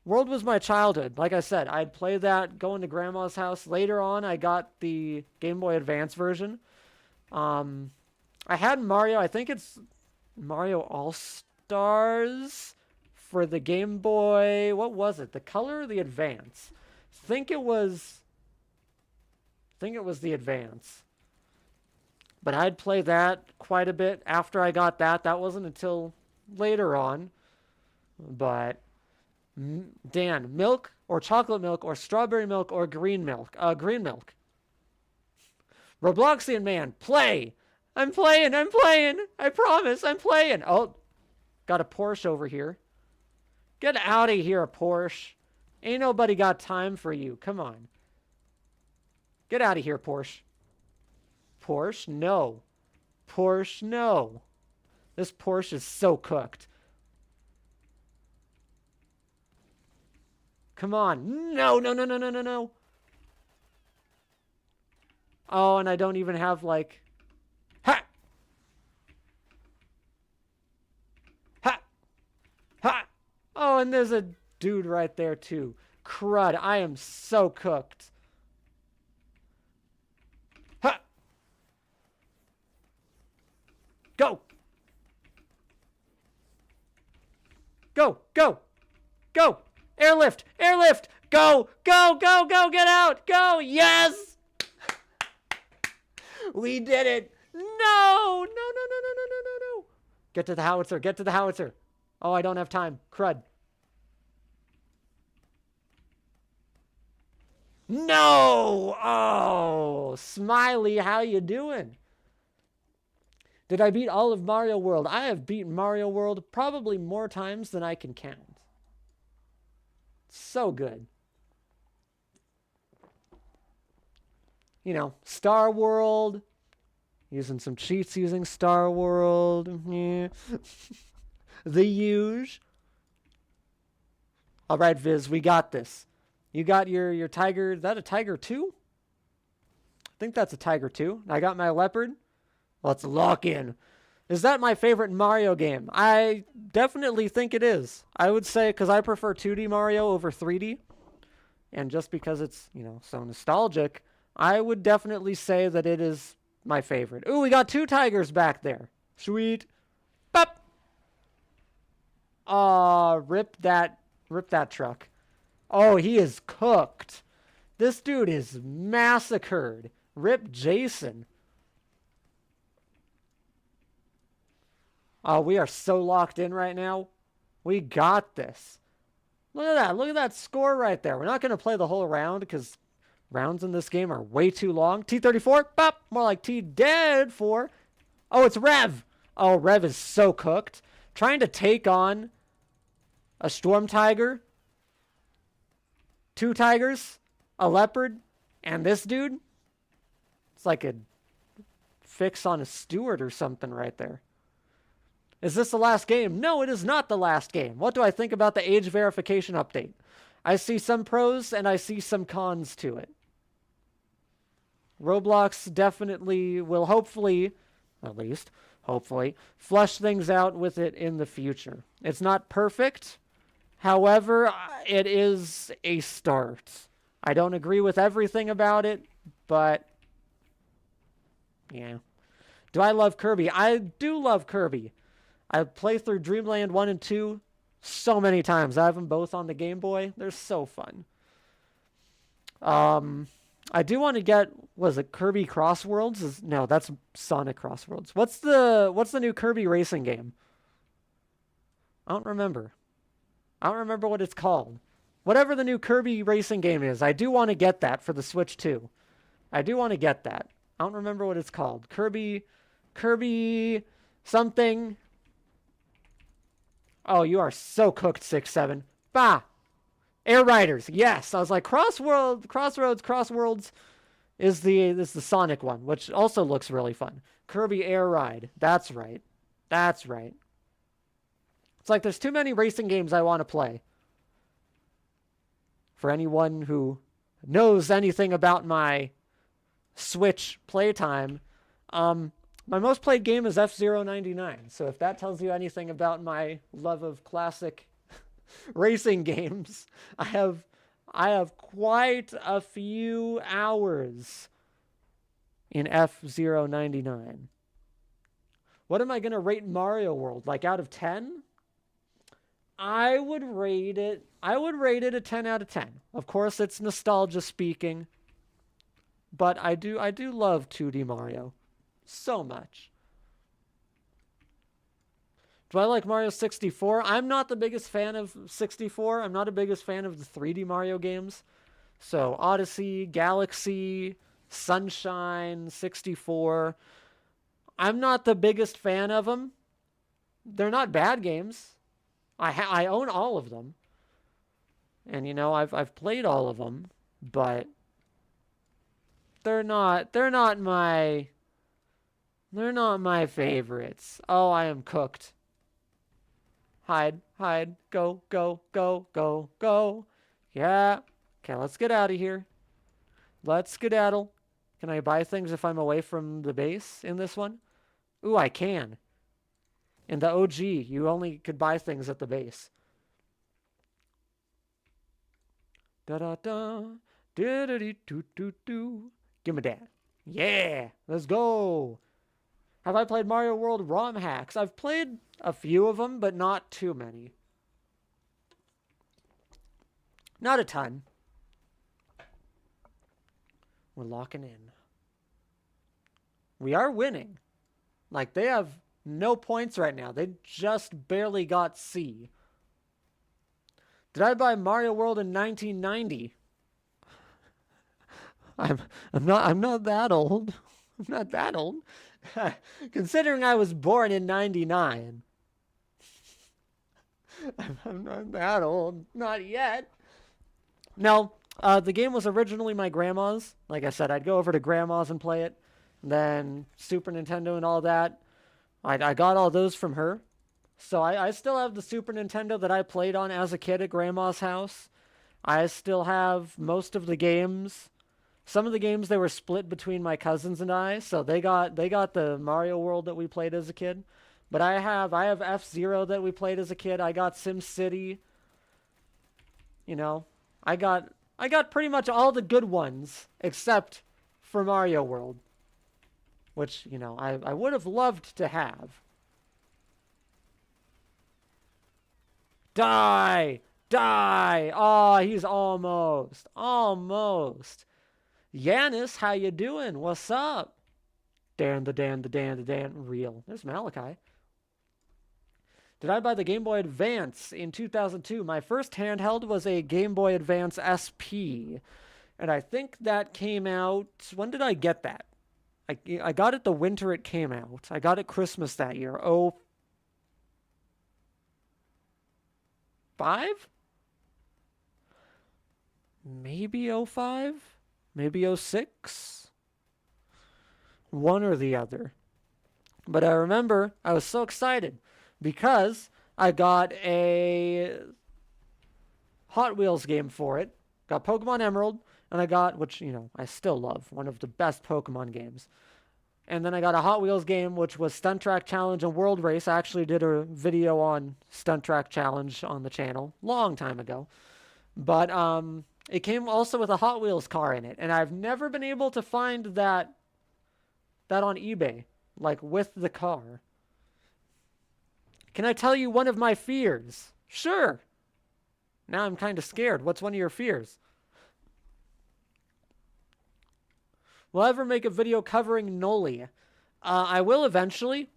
World was my childhood. Like I said, I'd play that going to grandma's house. Later on, I got the Game Boy Advance version. I had Mario. I think it's Mario All-Stars for the Game Boy. What was it? The Color or the Advance? I think it was the Advance. But I'd play that quite a bit after I got that. That wasn't until later on. But Dan, milk or chocolate milk or strawberry milk or green milk? Green milk. Robloxian man, play. I'm playing. I promise, I'm playing. Oh, got a Porsche over here. Get out of here, Porsche. Ain't nobody got time for you. Come on. Get out of here, Porsche. Porsche, no. Porsche, no. This Porsche is so cooked. Come on. No, no, no, no, no, no, no. Oh, and I don't even have, like... Ha! Ha! Ha! Oh, and there's a dude right there, too. Crud, I am so cooked. Ha! Go! Go! Go! Go! Airlift! Airlift! Go! Go! Go! Go! Get out! Go! Yes! We did it! No! No! No! No! No! No! No! No! No! Get to the howitzer! Get to the howitzer! Oh, I don't have time. Crud. No! Oh! Smiley, how you doing? Did I beat all of Mario World? I have beaten Mario World probably more times than I can count. So good. You know, Star World. Using some cheats using Star World. Yeah. The huge. All right, Viz, we got this. You got your tiger. Is that a Tiger 2? I think that's a Tiger 2. I got my leopard. Let's lock in. Is that my favorite Mario game? I definitely think it is. I would say, because I prefer 2D Mario over 3D. And just because it's, you know, so nostalgic, I would definitely say that it is my favorite. Ooh, we got 2 tigers back there. Sweet. Bop. Aw, rip that truck. Oh, he is cooked. This dude is massacred. Rip Jason. Oh, we are so locked in right now. We got this. Look at that. Look at that score right there. We're not going to play the whole round because rounds in this game are way too long. T34. Bop. More like T-dead 4. Oh, it's Rev. Oh, Rev is so cooked. Trying to take on a Storm Tiger, 2 tigers, a leopard, and this dude. It's like a fix on a Stewart or something right there. Is this the last game? No, it is not the last game. What do I think about the age verification update? I see some pros and I see some cons to it. Roblox definitely will hopefully, at least, hopefully, flush things out with it in the future. It's not perfect. However, it is a start. I don't agree with everything about it, but yeah. Do I love Kirby? I do love Kirby. I play through Dreamland 1 and 2 so many times. I have them both on the Game Boy. They're so fun. I do want to get, was it Kirby Cross Worlds? No, that's Sonic Cross Worlds. What's the new Kirby racing game? I don't remember. I don't remember what it's called. Whatever the new Kirby racing game is, I do want to get that for the Switch 2. I do want to get that. I don't remember what it's called. Kirby something. Oh, you are so cooked, 6-7. Bah! Air Riders, yes. I was like, Crossroads is the Sonic one, which also looks really fun. Kirby Air Ride. That's right. That's right. It's like there's too many racing games I want to play. For anyone who knows anything about my Switch playtime, my most played game is F-Zero 99. So if that tells you anything about my love of classic Racing games. I have quite a few hours in F-099. What am I going to rate Mario World? Like out of 10? I would rate it a 10 out of 10. Of course, it's nostalgia speaking, but I do love 2D Mario so much. Do I like Mario 64? I'm not the biggest fan of 64. I'm not the biggest fan of the 3D Mario games. So Odyssey, Galaxy, Sunshine, 64. I'm not the biggest fan of them. They're not bad games. I own all of them. And you know, I've played all of them, but they're not my favorites. Oh, I am cooked. Hide, go, go, go, go, go. Yeah. Okay, let's get out of here. Let's skedaddle. Can I buy things if I'm away from the base in this one? Ooh, I can. In the OG, you only could buy things at the base. Da-da-da. Do-da-dee-doo-doo-doo. Give me that. Yeah, let's go. Have I played Mario World ROM hacks? I've played a few of them, but not too many. Not a ton. We're locking in. We are winning. Like, they have no points right now. They just barely got C. Did I buy Mario World in 1990? I'm not that old. I'm not that old. Considering I was born in 99. I'm not that old. Not yet. No, the game was originally my grandma's. Like I said, I'd go over to grandma's and play it. Then Super Nintendo and all that. I got all those from her. So I still have the Super Nintendo that I played on as a kid at grandma's house. I still have most of the games. Some of the games, they were split between my cousins and I, so they got the Mario World that we played as a kid. But I have F-Zero that we played as a kid. I got SimCity. You know, I got pretty much all the good ones except for Mario World, which, you know, I would have loved to have. Die! Die! Oh, he's almost. Yanis, how you doing? What's up? Dan. Real. There's Malachi. Did I buy the Game Boy Advance in 2002? My first handheld was a Game Boy Advance SP. And I think that came out... When did I get that? I got it the winter it came out. I got it Christmas that year. 05? Maybe 05? Maybe 06? One or the other. But I remember I was so excited because I got a Hot Wheels game for it. Got Pokemon Emerald, and I got, which, you know, I still love, one of the best Pokemon games. And then I got a Hot Wheels game, which was Stunt Track Challenge and World Race. I actually did a video on Stunt Track Challenge on the channel, long time ago. But it came also with a Hot Wheels car in it, and I've never been able to find that on eBay, like with the car. Can I tell you one of my fears? Sure. Now I'm kind of scared. What's one of your fears? Will I ever make a video covering Noli? I will eventually.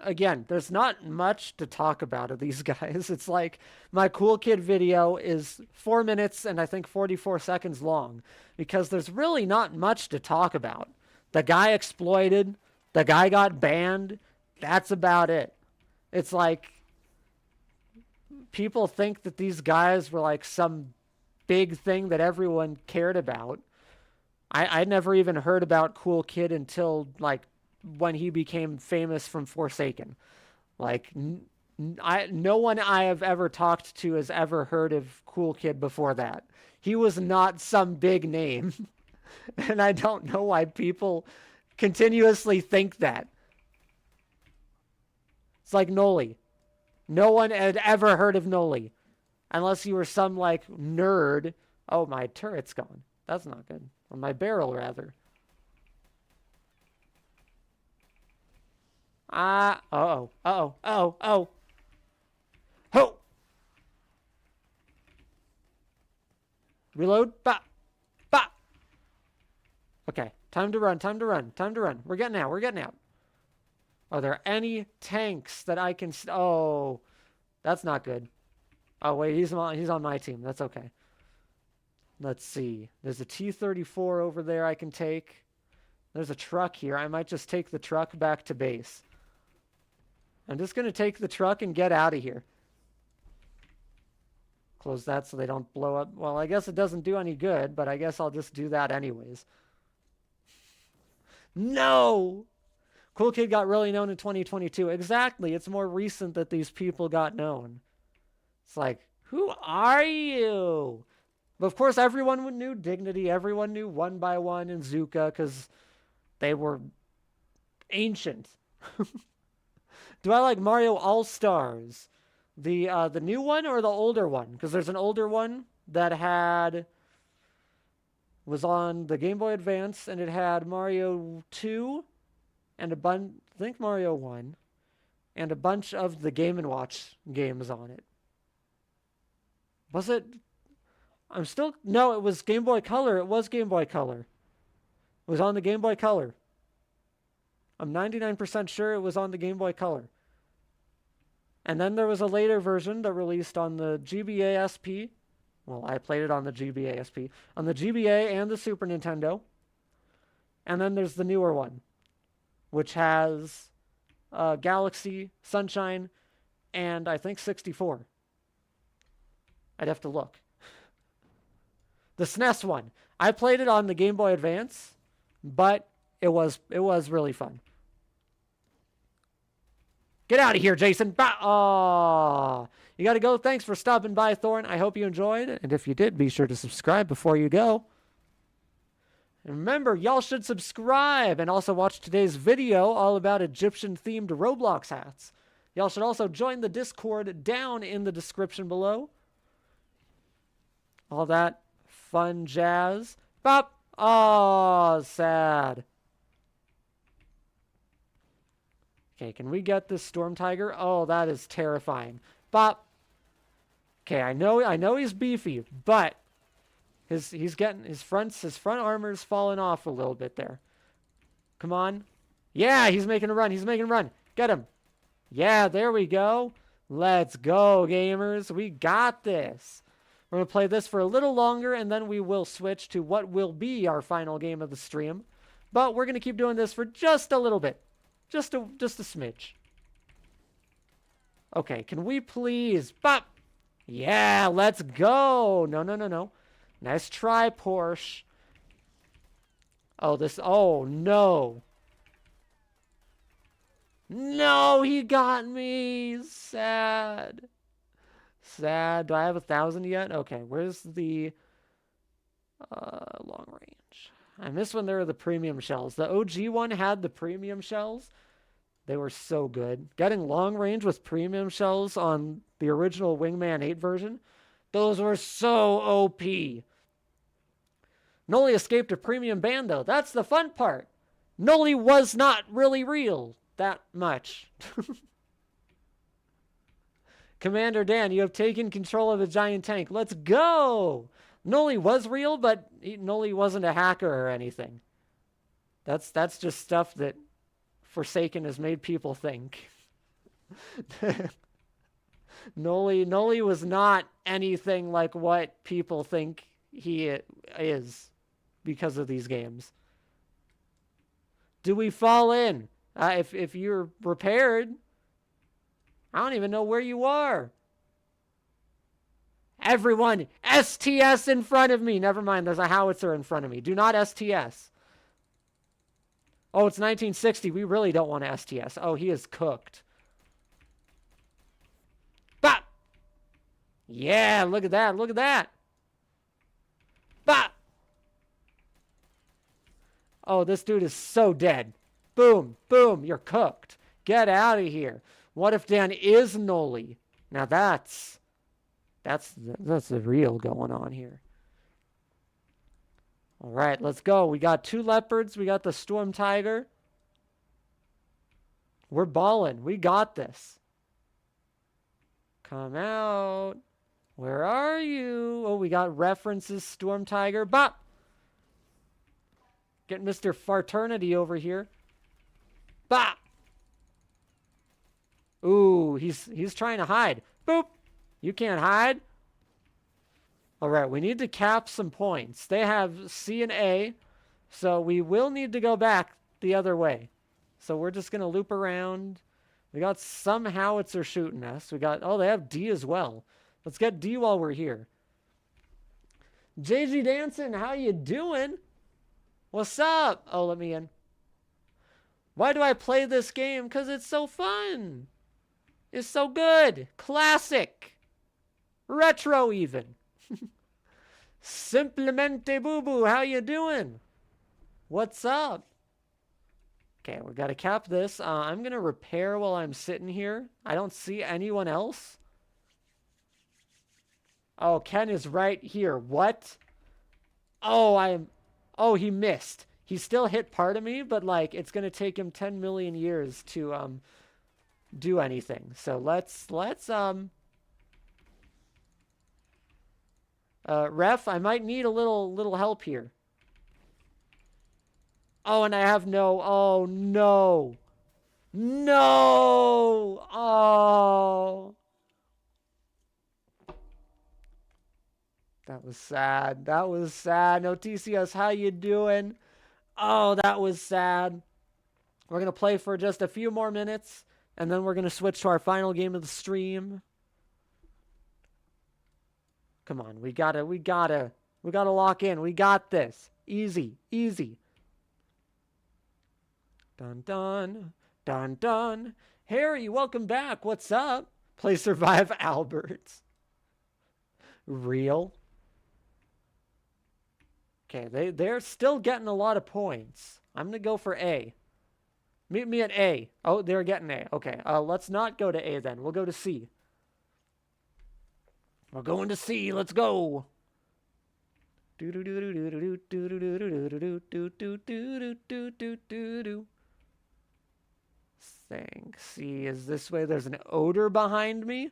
Again, there's not much to talk about of these guys. It's like my Cool Kid video is 4 minutes and I think 44 seconds long because there's really not much to talk about. The guy exploited. The guy got banned. That's about it. It's like people think that these guys were like some big thing that everyone cared about. I never even heard about Cool Kid until like when he became famous from Forsaken. Like no one I have ever talked to has ever heard of Cool Kid before that. He was not some big name. And I don't know why people continuously think that. It's like Noli. No one had ever heard of Noli. Unless you were some, like, nerd. Oh, my turret's gone. That's not good. Or my barrel, rather. Uh-oh. Uh-oh. Uh-oh. Uh-oh. Ho! Reload. Bop. Bop. Okay. Time to run. Time to run. Time to run. We're getting out. We're getting out. Are there any tanks that I can... Oh. That's not good. Oh, wait. He's on my team. That's okay. Let's see. There's a T-34 over there I can take. There's a truck here. I might just take the truck back to base. I'm just going to take the truck and get out of here. Close that so they don't blow up. Well, I guess it doesn't do any good, but I guess I'll just do that anyways. No! Cool Kid got really known in 2022. Exactly. It's more recent that these people got known. It's like, who are you? But of course, everyone knew Dignity. Everyone knew One by One and Zuka because they were ancient. Do I like Mario All-Stars? The new one or the older one? Because there's an older one that was on the Game Boy Advance, and it had Mario 2 and I think Mario 1 and a bunch of the Game & Watch games on it. Was it? No, it was Game Boy Color. It was Game Boy Color. It was on the Game Boy Color. I'm 99% sure it was on the Game Boy Color. And then there was a later version that released on the GBA SP. Well, I played it on the GBA SP. On the GBA and the Super Nintendo. And then there's the newer one, which has Galaxy, Sunshine, and I think 64. I'd have to look. The SNES one. I played it on the Game Boy Advance, but it was really fun. Get out of here, Jason. Oh, you got to go. Thanks for stopping by, Thorn. I hope you enjoyed. And if you did, be sure to subscribe before you go. And remember, y'all should subscribe and also watch today's video all about Egyptian-themed Roblox hats. Y'all should also join the Discord down in the description below. All that fun jazz. Bop. Oh, sad. Okay, can we get this Storm Tiger? Oh, that is terrifying. Bop. Okay, I know he's beefy, but he's getting his front armor's falling off a little bit there. Come on. Yeah, he's making a run. He's making a run. Get him. Yeah, there we go. Let's go, gamers. We got this. We're going to play this for a little longer, and then we will switch to what will be our final game of the stream. But we're going to keep doing this for just a little bit. Just a smidge. Okay, can we please... Bop! Yeah, let's go! No. Nice try, Porsche. Oh, no. No, he got me! Sad. Sad. Do I have 1,000 yet? Okay, where's the long range? I miss when there were the premium shells. The OG one had the premium shells. They were so good. Getting long range with premium shells on the original Wingman 8 version, those were so OP. Noli escaped a premium ban, though. That's the fun part. Noli was not really real that much. Commander Dan, you have taken control of a giant tank. Let's go! Noli was real, but Noli wasn't a hacker or anything. That's just stuff that Forsaken has made people think. Noli was not anything like what people think he is because of these games. Do we fall in? If you're repaired, I don't even know where you are. Everyone, STS in front of me. Never mind, there's a howitzer in front of me. Do not STS. Oh, it's 1960. We really don't want to STS. Oh, he is cooked. Bop! Yeah, look at that. Look at that. Bop! Oh, this dude is so dead. Boom, boom, you're cooked. Get out of here. What if Dan is Noli? Now that's That's the real going on here. All right, let's go. We got 2 leopards. We got the storm tiger. We're balling. We got this. Come out. Where are you? Oh, we got references. Storm tiger. Bop. Get Mr. Farternity over here. Bop. Ooh, he's trying to hide. Boop. You can't hide. All right, we need to cap some points. They have C and A, so we will need to go back the other way. So we're just going to loop around. We got some howitzer shooting us. We got, oh, they have D as well. Let's get D while we're here. JG Dancing, how you doing? What's up? Oh, let me in. Why do I play this game? Because it's so fun. It's so good. Classic. Retro even. Simplemente Boo Boo, how you doing? What's up? Okay, we got to cap this. I'm going to repair while I'm sitting here. I don't see anyone else. Oh, Ken is right here. What? Oh, oh, he missed. He still hit part of me, but like it's going to take him 10 million years to do anything. So let's ref, I might need a little help here. Oh, and I have no. Oh, no. No. Oh. That was sad. That was sad. No TCS, how you doing? Oh, that was sad. We're going to play for just a few more minutes, and then we're going to switch to our final game of the stream. Come on, we gotta lock in. We got this. Easy, easy. Dun dun, dun dun. Harry, welcome back. What's up? Play Survive Alberts. Real. Okay, they're still getting a lot of points. I'm gonna go for A. Meet me at A. Oh, they're getting A. Okay, let's not go to A then. We'll go to C. We're going to C. Let's go. Thing. C is this way. There's an odor behind me.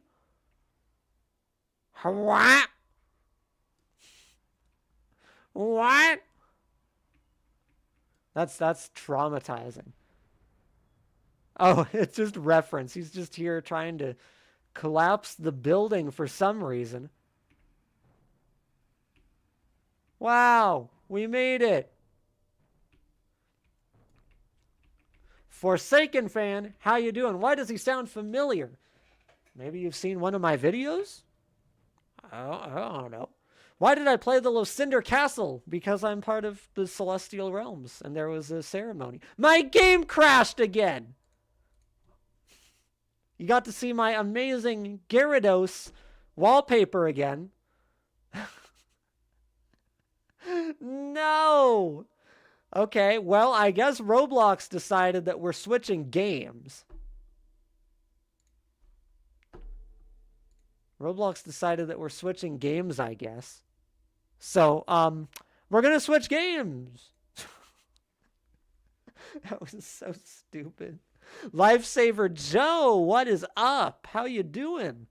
What? What? That's traumatizing. Oh, it's just reference. He's just here trying to collapse the building for some reason. Wow, we made it. Forsaken fan, how you doing? Why does he sound familiar? Maybe you've seen one of my videos? I don't know. Why did I play the Lucinder Castle? Because I'm part of the Celestial Realms, and there was a ceremony. My game crashed again! You got to see my amazing Gyarados wallpaper again. No! Okay, well, I guess Roblox decided that we're switching games. Roblox decided that we're switching games, I guess. So, we're gonna switch games. That was so stupid. Lifesaver Joe, what is up? How you doing?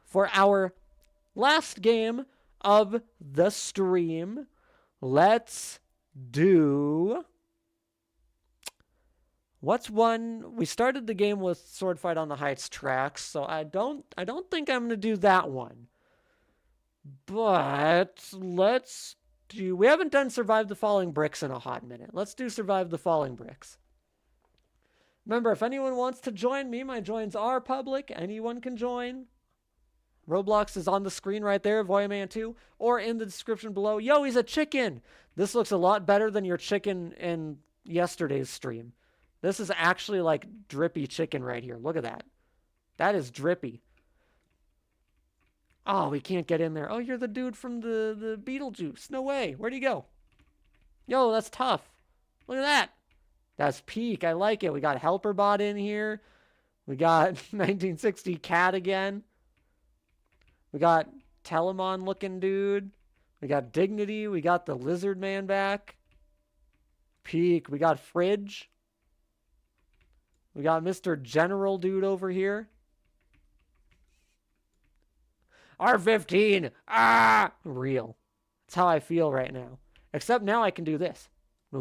For our last game of the stream, let's do... What's one? We started the game with Sword Fight on the Heights tracks, so I don't think I'm going to do that one. But let's do... We haven't done Survive the Falling Bricks in a hot minute. Let's do Survive the Falling Bricks. Remember, if anyone wants to join me, my joins are public. Anyone can join. Roblox is on the screen right there, Voyaman 2, or in the description below. Yo, he's a chicken! This looks a lot better than your chicken in yesterday's stream. This is actually like drippy chicken right here. Look at that. That is drippy. Oh, we can't get in there. Oh, you're the dude from the Beetlejuice. No way. Where'd he go? Yo, that's tough. Look at that. That's peak. I like it. We got Helper Bot in here. We got 1960 Cat again. We got Telemon looking dude. We got Dignity. We got the Lizard Man back. Peak. We got Fridge. We got Mr. General dude over here. R15. Ah! Real. That's how I feel right now. Except now I can do this. I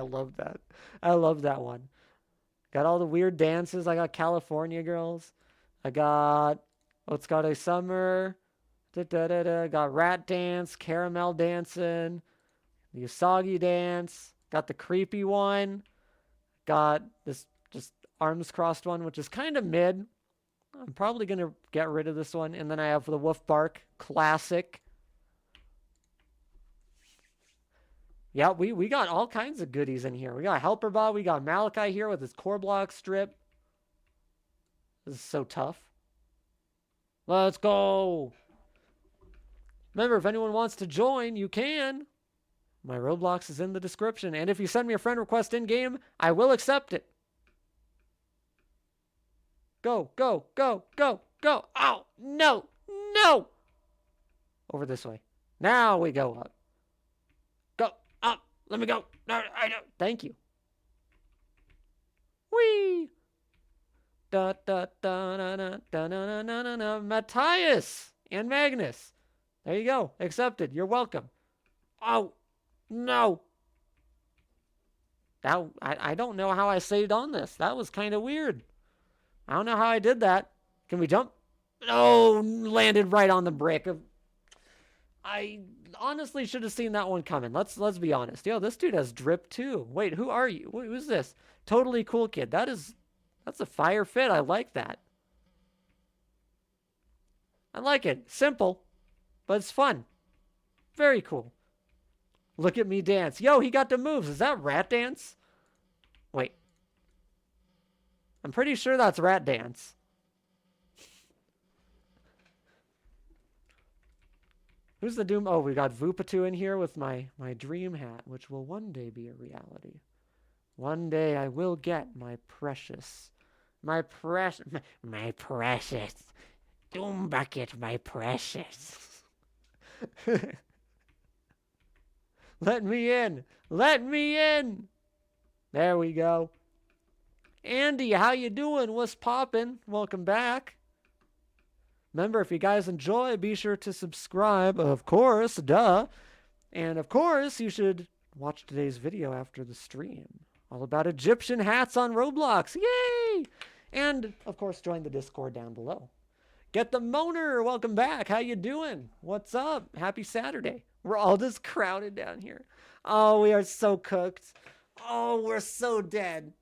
love that. I love that one. Got all the weird dances. I got California Girls. I got Let's Got a Summer. Got Rat Dance, Caramel Dancing, the Usagi Dance. Got the creepy one. Got this just arms crossed one, which is kind of mid. I'm probably going to get rid of this one. And then I have the Woof Bark Classic. Yeah, we got all kinds of goodies in here. We got Helper Bob. We got Malachi here with his core block strip. This is so tough. Let's go. Remember, if anyone wants to join, you can. My Roblox is in the description. And if you send me a friend request in-game, I will accept it. Go, go, go, go, go. Oh, no, no. Over this way. Now we go up. Go, up. Let me go. No, I don't. Thank you. Whee. Da, da, da, da, da, da, da, da, da, da. Matthias and Magnus. There you go. Accepted. You're welcome. Oh, no. That I don't know how I saved on this. That was kind of weird. I don't know how I did that. Can we jump? Oh, landed right on the brick. I honestly should have seen that one coming. Let's be honest. Yo, this dude has drip too. Wait, who are you? Who's this? Totally Cool Kid. That's a fire fit. I like that. I like it. Simple, but it's fun. Very cool. Look at me dance. Yo, he got the moves. Is that Rat Dance? Wait. I'm pretty sure that's Rat Dance. Who's the Doom? Oh, we got Vupatu in here with my dream hat, which will one day be a reality. One day I will get my precious Doom Bucket, my precious. Let me in. Let me in. There we go. Andy, how you doing? What's poppin'? Welcome back. Remember, if you guys enjoy, be sure to subscribe. Of course, duh. And of course, you should watch today's video after the stream. All about Egyptian hats on Roblox. Yay! And, of course, join the Discord down below. Get the Moaner. Welcome back. How you doing? What's up? Happy Saturday. We're all just crowded down here. Oh, we are so cooked. Oh, we're so dead.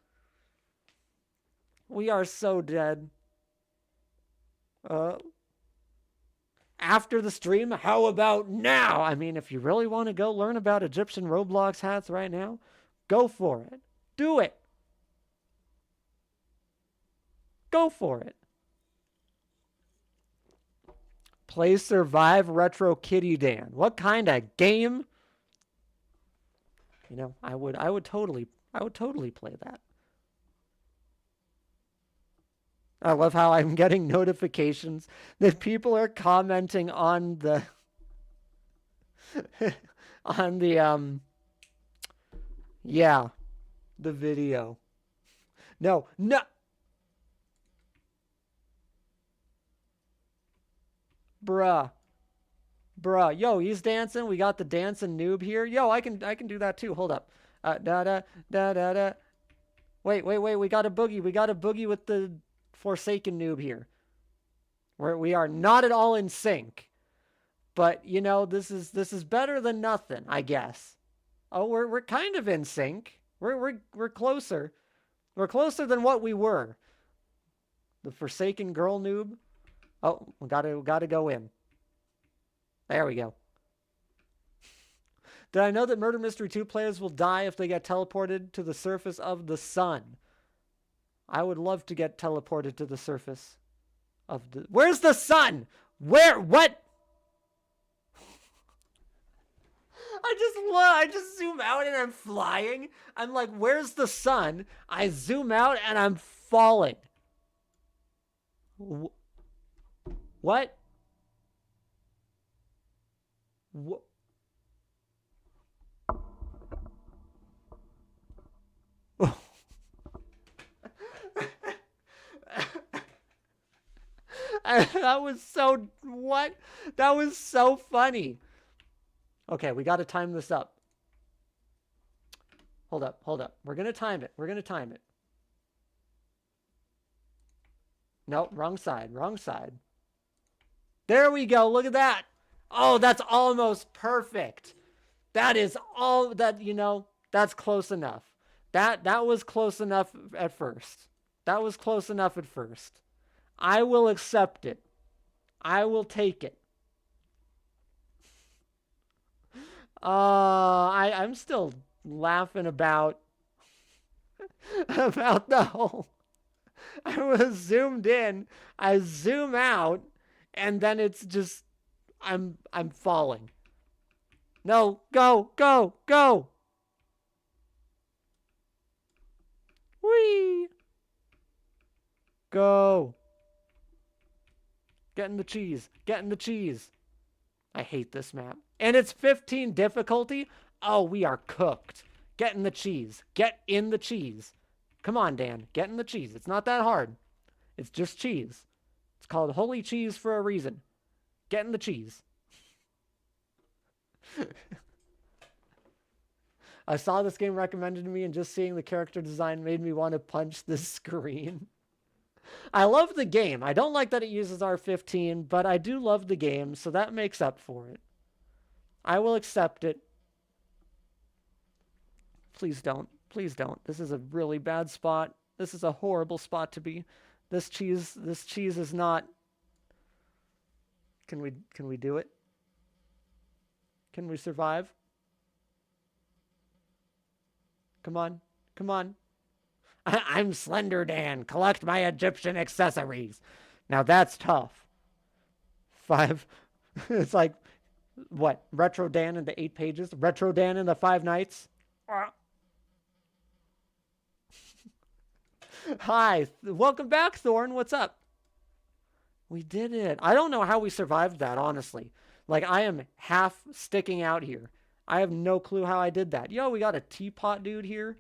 We are so dead. After the stream, how about now? I mean, if you really want to go learn about Egyptian Roblox hats right now, go for it. Do it. Go for it. Play Survive Retro Kitty Dan. What kind of game? You know, I would totally play that. I love how I'm getting notifications that people are commenting on the the video. No. Bruh. Yo, he's dancing. We got the dancing noob here. Yo, I can do that too. Hold up. Wait. We got a boogie. We got a boogie with the Forsaken noob here. We are not at all in sync. But, you know, this is better than nothing, I guess. Oh, we're kind of in sync. We're closer. We're closer than what we were. The Forsaken girl noob. Oh, we gotta go in. There we go. Did I know that Murder Mystery 2 players will die if they get teleported to the surface of the sun? I would love to get teleported to the surface of the... Where's the sun? Where? What? I just zoom out and I'm flying. I'm like, where's the sun? I zoom out and I'm falling. What? What? That was so... What? That was so funny. Okay, we got to time this up. Hold up, hold up. We're going to time it. We're going to time it. Nope, wrong side, wrong side. There we go. Look at that. Oh, that's almost perfect. That is all that, you know, that's close enough. That was close enough at first. That was close enough at first. I will accept it. I will take it. I'm still laughing about the whole... I was zoomed in, I zoom out, and then it's just I'm falling. No, go, go, go. Whee! Go. Getting the cheese. Getting the cheese. I hate this map. And it's 15 difficulty? Oh, we are cooked. Get in the cheese. Get in the cheese. Come on, Dan. Get in the cheese. It's not that hard. It's just cheese. It's called holy cheese for a reason. Get in the cheese. I saw this game recommended to me, and just seeing the character design made me want to punch the screen. I love the game. I don't like that it uses R15, but I do love the game, so that makes up for it. I will accept it. Please don't. Please don't. This is a really bad spot. This is a horrible spot to be. This cheese is not... Can we do it? Can we survive? Come on. Come on. I'm Slender Dan. Collect my Egyptian accessories. Now that's tough. 5. It's like, what? RetroDan in the 8 pages? RetroDan in the 5 nights? Hi. Welcome back, Thorn. What's up? We did it. I don't know how we survived that, honestly. Like, I am half sticking out here. I have no clue how I did that. Yo, we got a teapot dude here.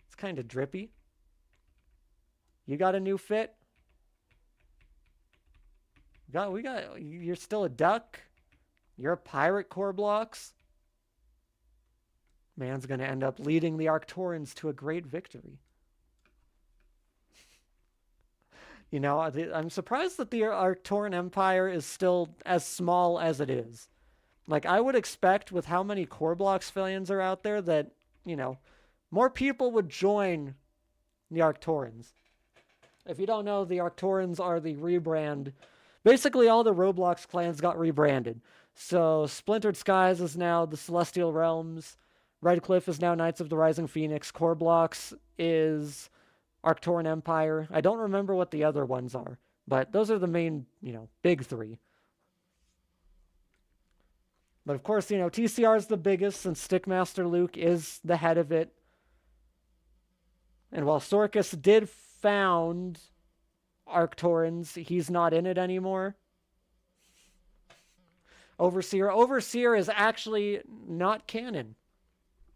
It's kind of drippy. You got a new fit? You're still a duck? You're a pirate, core blocks? Man's gonna end up leading the Arcturans to a great victory. You know, I'm surprised that the Arcturan Empire is still as small as it is. Like, I would expect, with how many core blocks fans are out there, that, you know, more people would join the Arcturans. If you don't know, the Arcturans are the rebrand. Basically, all the Roblox clans got rebranded. So, Splintered Skies is now the Celestial Realms. Red Cliff is now Knights of the Rising Phoenix. Core Blocks is Arcturan Empire. I don't remember what the other ones are, but those are the main, you know, big 3. But of course, you know, TCR is the biggest, since Stickmaster Luke is the head of it. And while Sorkus did found Arcturans, he's not in it anymore. Overseer is actually not canon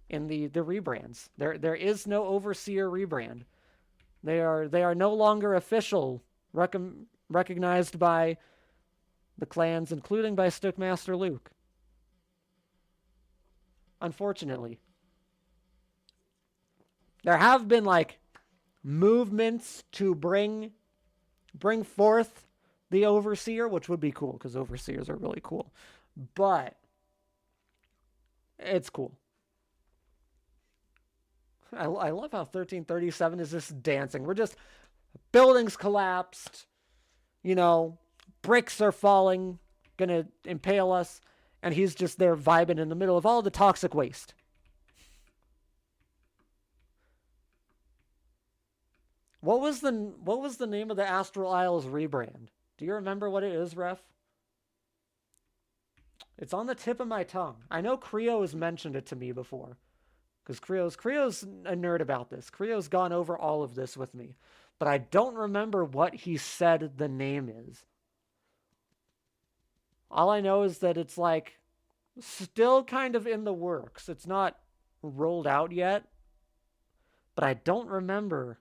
in the rebrands. There is no Overseer rebrand. They are no longer official, recognized by the clans, including by Stickmaster Luke. Unfortunately. There have been, like, movements to bring forth the Overseer, which would be cool, because Overseers are really cool. But it's cool. I love how 1337 is just dancing. We're just... Buildings collapsed. You know, bricks are falling, gonna impale us. And he's just there vibing in the middle of all the toxic waste. What was the name of the Astral Isles rebrand? Do you remember what it is, Ref? It's on the tip of my tongue. I know Creo has mentioned it to me before. Because Creo's a nerd about this. Creo's gone over all of this with me. but I don't remember what he said the name is. All I know is that it's like still kind of in the works. It's not rolled out yet, but I don't remember.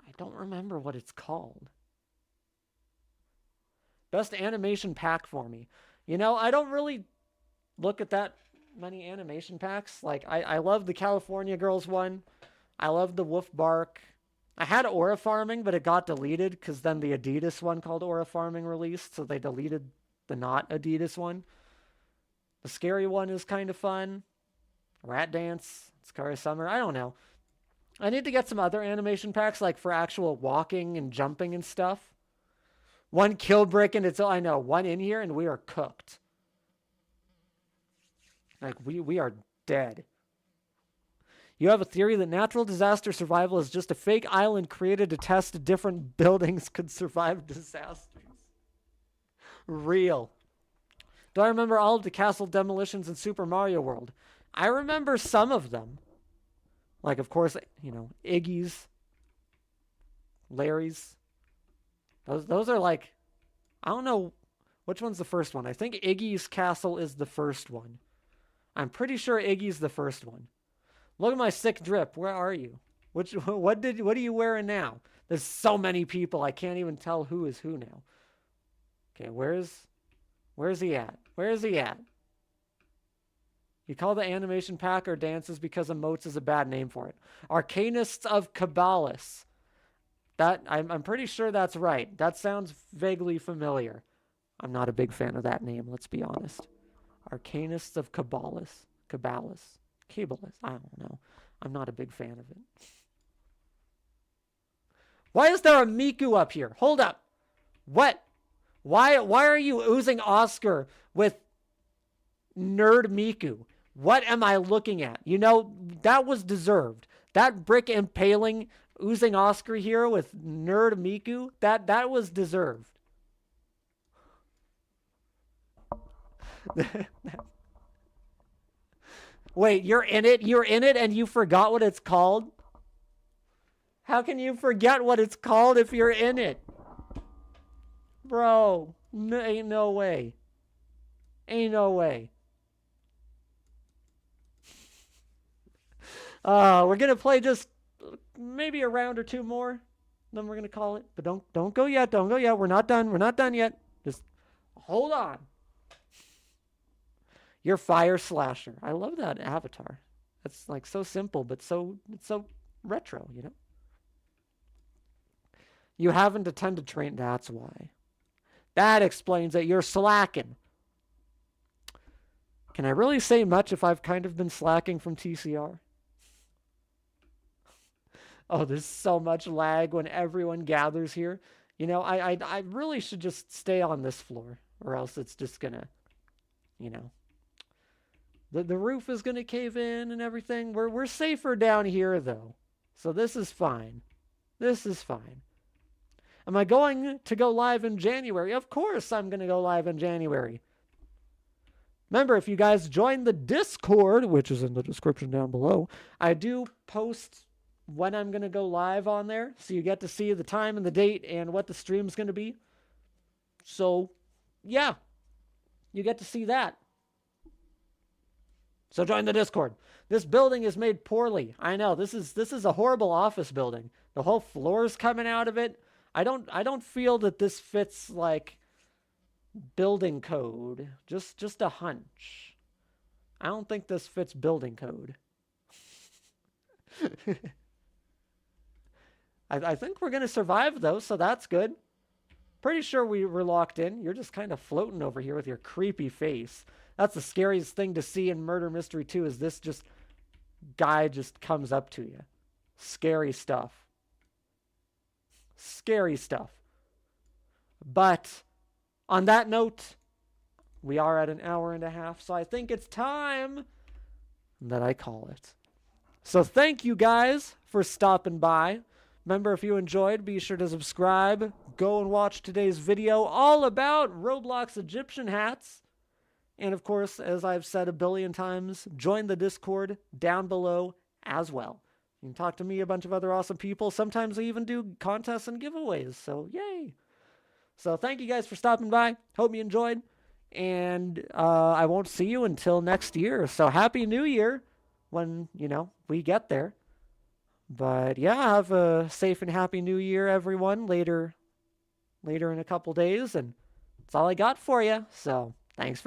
I don't remember what it's called. Best animation pack for me. You know, I don't really look at that many animation packs. Like, I love the California Girls one. I love the Wolf Bark. I had Aura Farming, but it got deleted because then the Adidas one called Aura Farming released, so they deleted the not Adidas one. The scary one is kind of fun. Rat Dance, Scary Summer, I don't know. I need to get some other animation packs, like for actual walking and jumping and stuff. One kill brick and it's all I know. One in here and we are cooked. Like we are dead. You have a theory that natural disaster survival is just a fake island created to test different buildings could survive disasters. Real. Do I remember all of the castle demolitions in Super Mario World? I remember some of them. Like, of course, you know, Iggy's, Larry's. Those are like, I don't know which one's the first one. I think Iggy's castle is the first one. I'm pretty sure Iggy's the first one. Look at my sick drip. Where are you? What are you wearing now? There's so many people. I can't even tell who is who now. Okay, where's he at? Where is he at? You call the animation pack or dances because emotes is a bad name for it. Arcanists of Cabales. That I'm pretty sure that's right. That sounds vaguely familiar. I'm not a big fan of that name, let's be honest. Arcanists of Cabales. Cabales. I don't know. I'm not a big fan of it. Why is there a Miku up here? Hold up. What? Why are you oozing Oscar with Nerd Miku? What am I looking at? You know, that was deserved. That brick impaling oozing Oscar here with Nerd Miku, that was deserved. Wait, you're in it? You're in it and you forgot what it's called? How can you forget what it's called if you're in it? Bro, ain't no way. Ain't no way. We're going to play just maybe a round or two more. Then we're going to call it. But don't go yet. Don't go yet. We're not done. We're not done yet. Just hold on. You're Fire Slasher. I love that avatar. It's like so simple, but it's so retro, you know? You haven't attended train. That's why. That explains it. You're slacking. Can I really say much if I've kind of been slacking from TCR? Oh, there's so much lag when everyone gathers here. You know, I really should just stay on this floor, or else it's just gonna, you know, the roof is gonna cave in and everything. We're safer down here though, so this is fine. This is fine. Am I going to go live in January? Of course I'm gonna go live in January. Remember, if you guys join the Discord, which is in the description down below, I do post when I'm going to go live on there. So you get to see the time and the date and what the stream's going to be. So, yeah, you get to see that. So join the Discord. This building is made poorly. I know, this is a horrible office building. The whole floor's coming out of it. I don't feel that this fits, like, building code. Just a hunch. I don't think this fits building code. I think we're going to survive, though, so that's good. Pretty sure we were locked in. You're just kind of floating over here with your creepy face. That's the scariest thing to see in Murder Mystery 2 is this just guy just comes up to you. Scary stuff. Scary stuff. But on that note, we are at an hour and a half, so I think it's time that I call it. So thank you guys for stopping by. Remember, if you enjoyed, be sure to subscribe. Go and watch today's video all about Roblox Egyptian hats. And of course, as I've said a billion times, join the Discord down below as well. You can talk to me, a bunch of other awesome people. Sometimes I even do contests and giveaways, so yay. So thank you guys for stopping by. Hope you enjoyed. And I won't see you until next year. So Happy New Year when, we get there. But yeah, have a safe and happy New Year, everyone, later in a couple days. And that's all I got for you. So thanks for